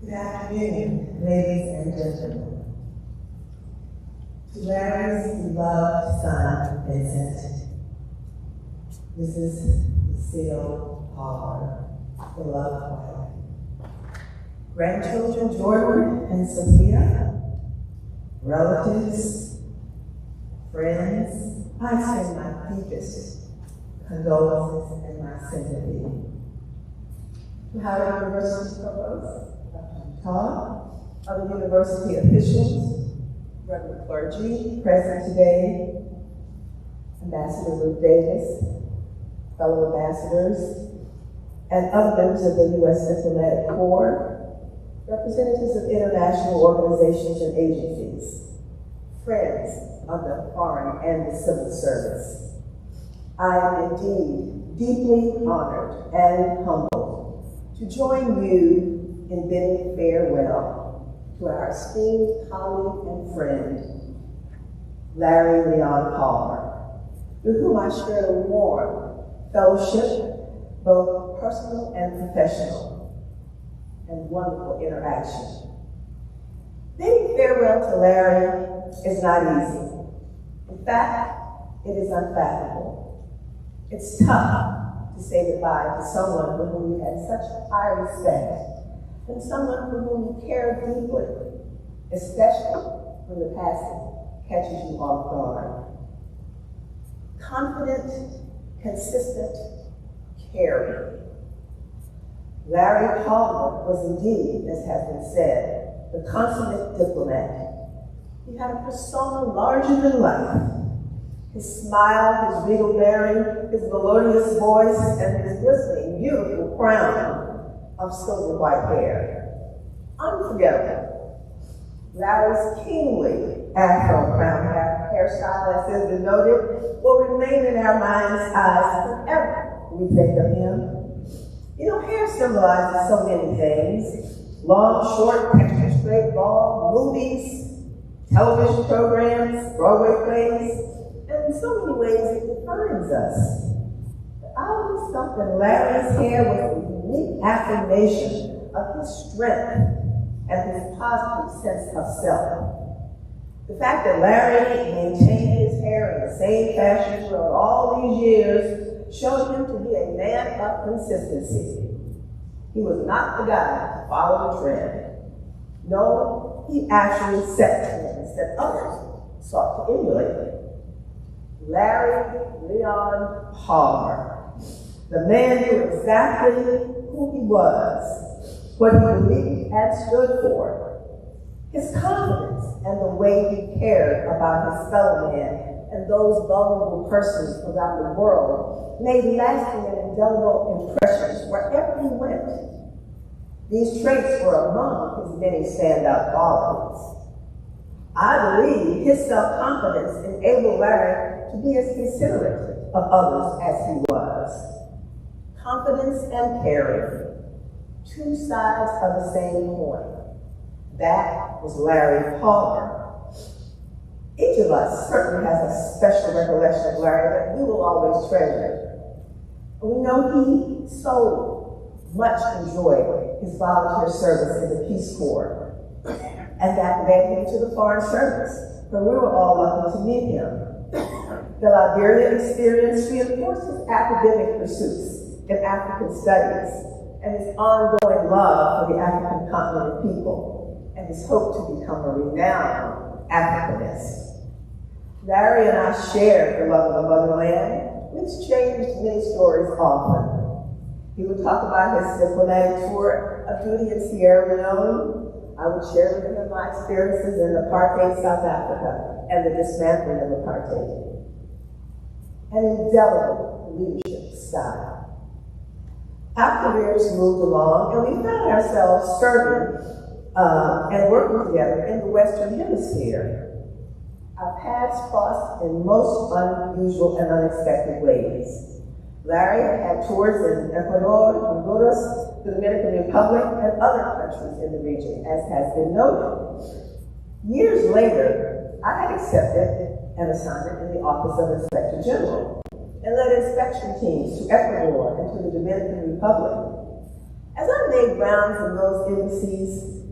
Good afternoon, ladies and gentlemen. To Larry's beloved son, Vincent, Mrs. Lucille Palmer, beloved wife, grandchildren Jordan and Sophia, relatives, friends, I send my deepest condolences and my sympathy. To Howard University Provost, Dr. Todd, other university officials, Reverend clergy present today, Ambassador Ruth Davis, fellow ambassadors, and other members of the U.S. Diplomatic Corps, representatives of international organizations and agencies, friends of the foreign and the civil service. I am indeed deeply honored and humbled to join you in bidding farewell to our esteemed colleague and friend, Larry Leon Palmer, with whom I shared a warm fellowship, both personal and professional, and wonderful interaction. Bidding farewell to Larry is not easy. In fact, it is unfathomable. It's tough to say goodbye to someone for whom you had such high respect, and someone for whom you care deeply, especially when the passing catches you off guard. Confident, consistent, caring. Larry Palmer was indeed, as has been said, the consummate diplomat. He had a persona larger than life. His smile, his regal bearing, his melodious voice, and his glistening, beautiful crown of silver white hair. Unforgettable. Larry's kingly afro crown hairstyle, as has been noted, will remain in our mind's eyes forever when we think of him. You know, hair symbolizes so many things. Long, short, extra straight, bald, movies, television programs, Broadway plays, and in so many ways it defines us. But I always felt that Larry's hair was a unique affirmation of his strength and his positive sense of self. The fact that Larry maintained his hair in the same fashion throughout all these years showed him to be a man of consistency. He was not the guy to follow the trend. No, he actually set trends that others sought to emulate. Larry Leon Palmer, the man knew exactly who he was, what he believed and stood for. His confidence and the way he cared about his fellow man and those vulnerable persons around the world made lasting and indelible impressions wherever he went. These traits were among his many standout qualities. I believe his self-confidence enabled Larry to be as considerate of others as he was. Confidence and caring, two sides of the same coin. That was Larry Palmer. Each of us certainly has a special recollection of Larry that we will always treasure. We know he so much enjoyed his volunteer service in the Peace Corps, and that led him to the Foreign Service, where we were all lucky to meet him. The Liberia experience reinforced his academic pursuits in African studies and his ongoing love for the African continent and people, and his hope to become a renowned Africanist. Larry and I shared the love of the motherland. We exchanged many stories often. He would talk about his diplomatic tour of duty in Sierra Leone. I would share with him my experiences in apartheid South Africa and the dismantling of apartheid. An indelible leadership style. Our careers moved along, and we found ourselves serving and working together in the Western Hemisphere. Our paths crossed in most unusual and unexpected ways. Larry had tours in Ecuador, Honduras, the Dominican Republic, and other countries in the region, as has been noted. Years later, I had accepted an assignment in the Office of Inspector General and led inspection teams to Ecuador and to the Dominican Republic. As I made rounds in those embassies,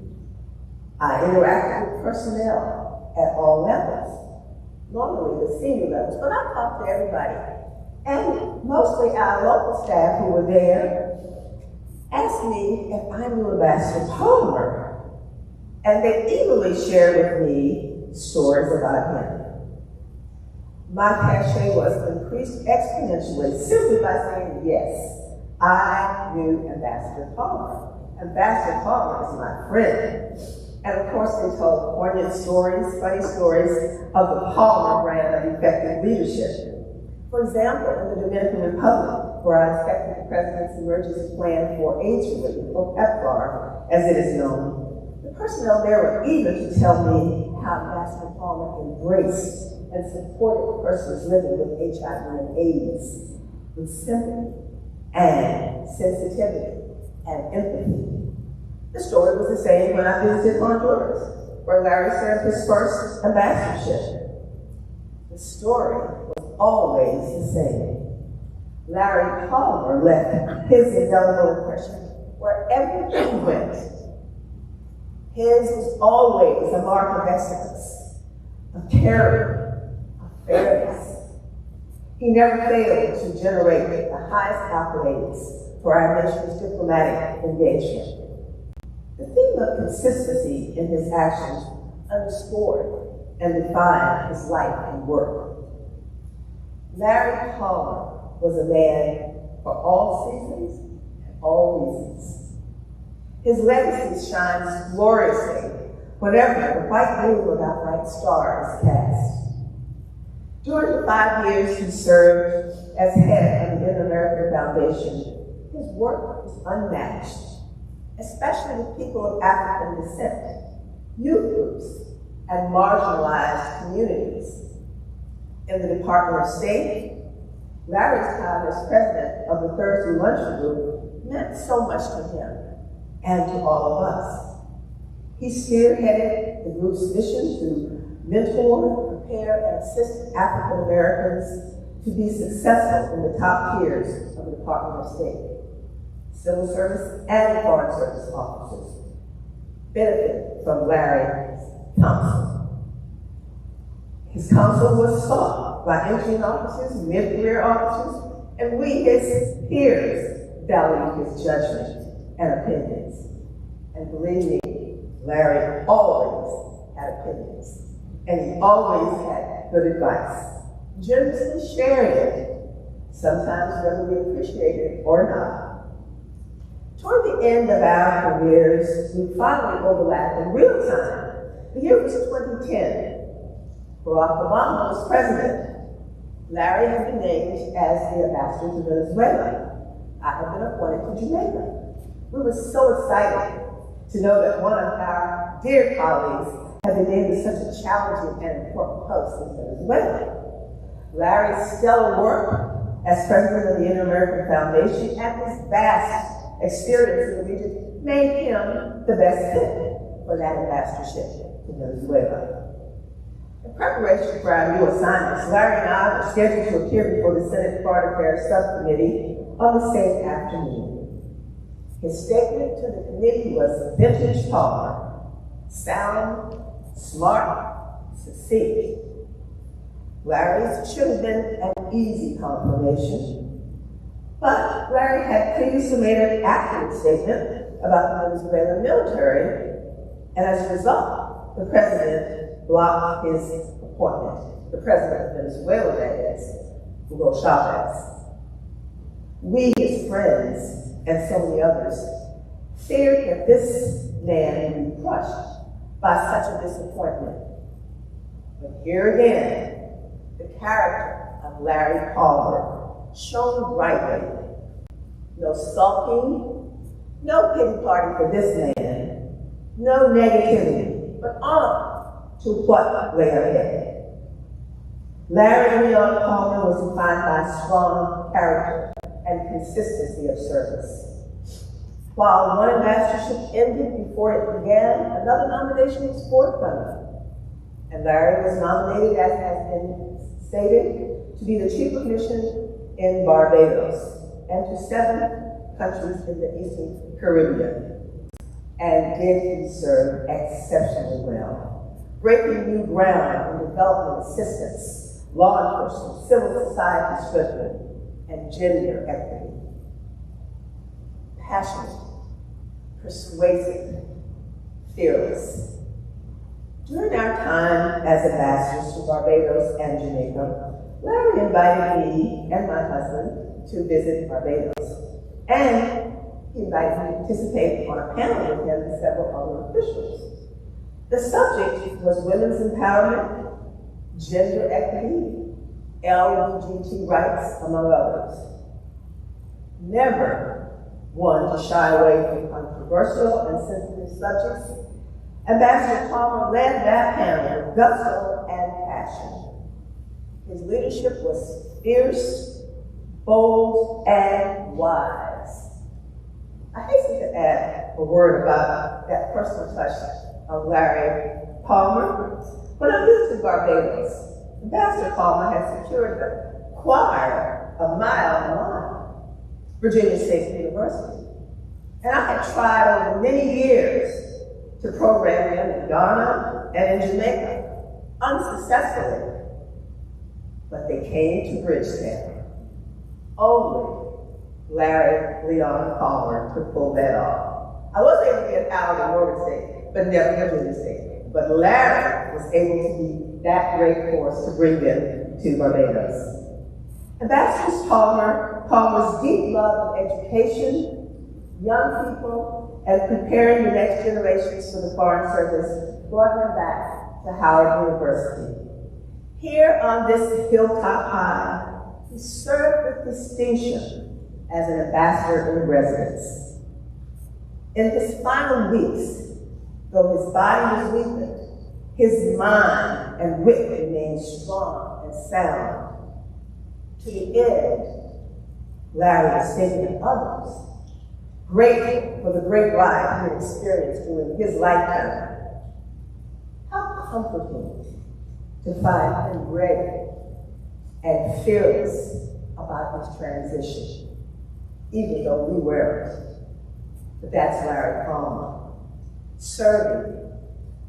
I interacted with personnel at all levels, normally the senior levels, but I talked to everybody. And mostly our local staff who were there asked me if I knew Ambassador Palmer, and they eagerly shared with me stories about him. My cachet was increased exponentially simply by saying, yes, I knew Ambassador Palmer. Ambassador Palmer is my friend. And of course, they told poignant stories, funny stories of the Palmer brand of effective leadership. For example, in the Dominican Republic, where I inspected the President's Emergency Plan for AIDS Relief, or PEPFAR, as it is known, the personnel there were eager to tell me how Ambassador Palmer embraced and supported persons living with HIV and AIDS with sympathy and sensitivity and empathy. The story was the same when I visited Honduras, where Larry served his first ambassadorship. The story was always the same. Larry Palmer left his indelible impression wherever he went. His was always a mark of excellence, of character, of fairness. He never failed to generate the highest accolades for our nation's diplomatic engagement. The theme of consistency in his actions underscored and defined his life and work. Larry Palmer was a man for all seasons and all reasons. His legacy shines gloriously whenever the white moon without bright stars is cast. During the 5 years he served as head of the Inter-American Foundation, his work was unmatched, especially with people of African descent, youth groups, and marginalized communities. In the Department of State, Larry's time as president of the Thursday Luncheon Group meant so much to him and to all of us. He spearheaded the group's mission to mentor, prepare, and assist African Americans to be successful in the top tiers of the Department of State. Civil service and foreign service officers benefit from Larry's counsel. His counsel was sought by entering officers, mid-career officers, and we, his peers, valued his judgment and opinions. And believe me, Larry always had opinions, and he always had good advice. Generously sharing it, sometimes whether we appreciate it or not. Toward the end of our careers, we finally overlapped in real time. The year was 2010. Barack Obama was president. Larry had been named as the ambassador to Venezuela. I had been appointed to Jamaica. We were so excited to know that one of our dear colleagues had been named to such a challenging and important post in Venezuela. Larry's stellar work as president of the Inter-American Foundation and his vast experience in the region made him the best fit for that ambassadorship to Venezuela. In preparation for our new assignments, Larry and I were scheduled to appear before the Senate Foreign Affairs Subcommittee on the same afternoon. His statement to the committee was vintage Palmer: sound, smart, succinct. Larry's should have been an easy confirmation, but Larry had previously made an accurate statement about the Venezuelan military, and as a result, the president blocked his appointment. The president of Venezuela, that is, Hugo Chavez. We, his friends, and so many others, feared that this man would be crushed by such a disappointment. But here again, the character of Larry Palmer shone brightly. No sulking, no pity party for this man, no negativity, but on to what lay ahead. Larry Leon Palmer was defined by strong character and consistency of service. While one ambassadorship ended before it began, another nomination was forthcoming. And Larry was nominated, as has been stated, to be the chief of mission in Barbados and to 7 countries in the Eastern Caribbean. And did he serve exceptionally well, breaking new ground in development assistance, law enforcement, civil society strengthening, and gender equity. Passionate, persuasive, fearless. During our time as ambassadors to Barbados and Jamaica, Larry invited me and my husband to visit Barbados, and he invited me to participate on a panel with him and several other officials. The subject was women's empowerment, gender equity, LGBT rights, among others. Never one to shy away from controversial and sensitive subjects, Ambassador Palmer led that panel with gusto and passion. His leadership was fierce, bold, and wise. I hasten to add a word about that personal touch of Larry Palmer. When I visited Barbados, Ambassador Palmer had secured the choir of Mile Virginia State University. And I had tried over many years to program them in Ghana and in Jamaica, unsuccessfully. But they came to Bridgetown. Only Larry Leon Palmer could pull that off. I was able to get out of Morgan State, but never Virginia State. But Larry was able to be that great force to bring them to Barbados. Ambassador Palmer's deep love of education, young people, and preparing the next generations for the Foreign Service brought him back to Howard University. Here on this hilltop high, he served with distinction as an ambassador in residence. In his final weeks, though his body was weakened, his mind and wit remained strong and sound. To the end, Larry was thinking of others, grateful for the great ride he had experienced during his lifetime. How comforting to find him ready and fearless about his transition, even though we weren't. But that's Larry Palmer, serving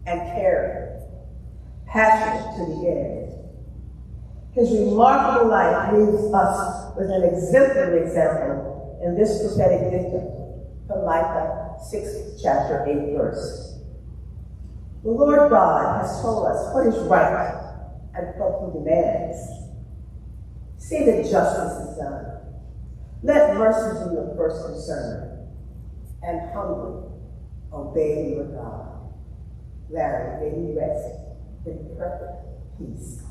and caring, passionate to the end. His remarkable life leaves us with an exemplary example in this prophetic dictum from Micah 6, chapter 8, verse. The Lord God has told us what is right and what he demands. See that justice is done. Let mercy be your first concern, and humbly obey your God. Larry, may he rest in perfect peace.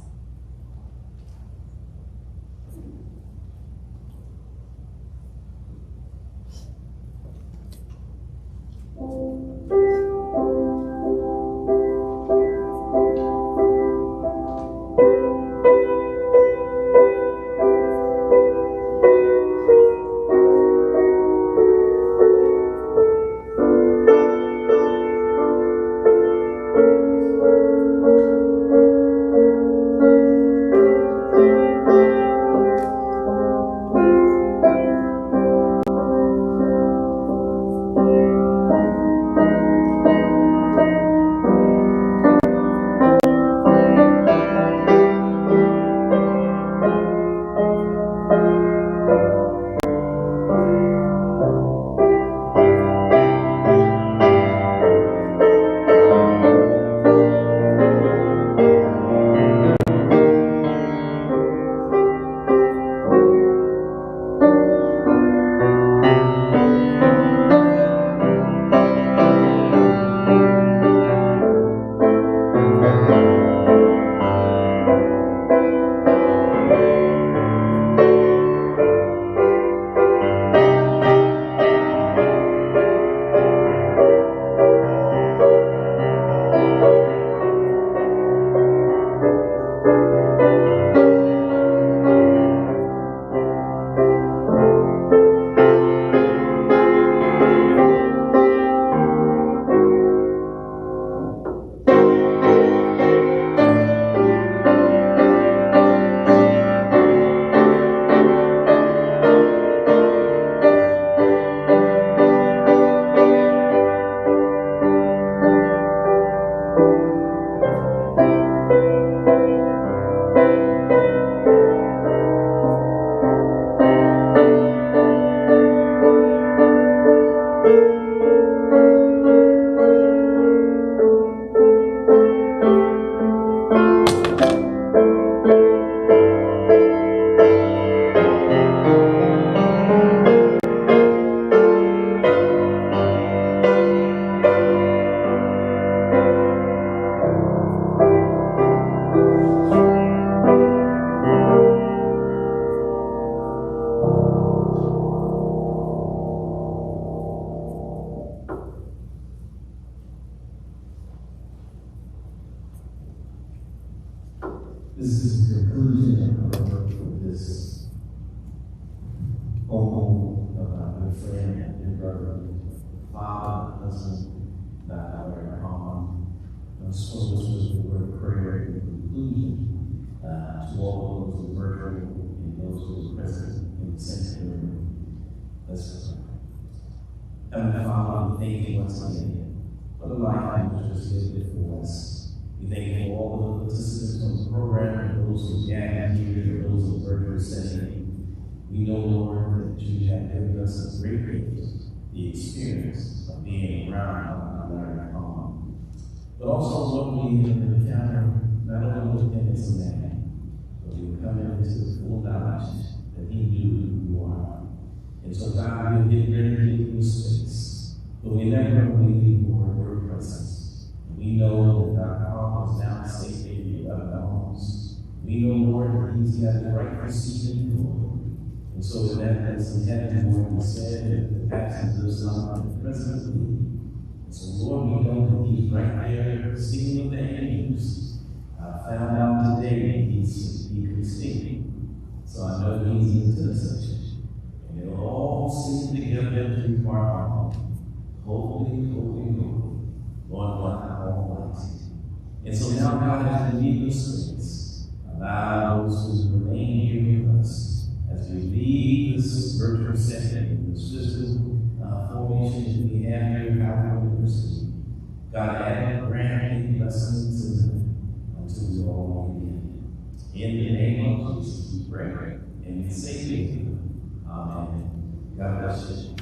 This is the conclusion of our work for this home of our good friend and brother, father, husband, Larry Palmer. So this was the word of prayer in conclusion to all those who were virtual and those who were present in the sanctuary. Let's pray. Heavenly Father, we thank you once again for the life which was given before us. We thank you for all the participants on the program and those who gathered here and those in the virtual setting. We know, Lord, that you have given us a great gift, the experience of being around Larry Palmer. But also, Lord, we encounter not only with him as a man, but we come into the full knowledge that he knew who you are. And so, God, we get ready to give you space, but we never leave your presence. We know that our Palmer is now safe in your loving arms. We know, Lord, that he's got the right seat in the Lord. And so, with that, as in heaven, Lord, we said that the absence of Son the presence of thee. So, Lord, we know that he's right there singing with the angels. I found out today that he can sing. So I know that he's in intercession. And it'll all sing together to the Father. Holy, holy, holy, Lord God Almighty. And so now, God, as we leave this space, representing the system formation we have here at Howard University. God add grant blessings until we all begin. In the name of Jesus, we pray and we say to you, amen. God bless you.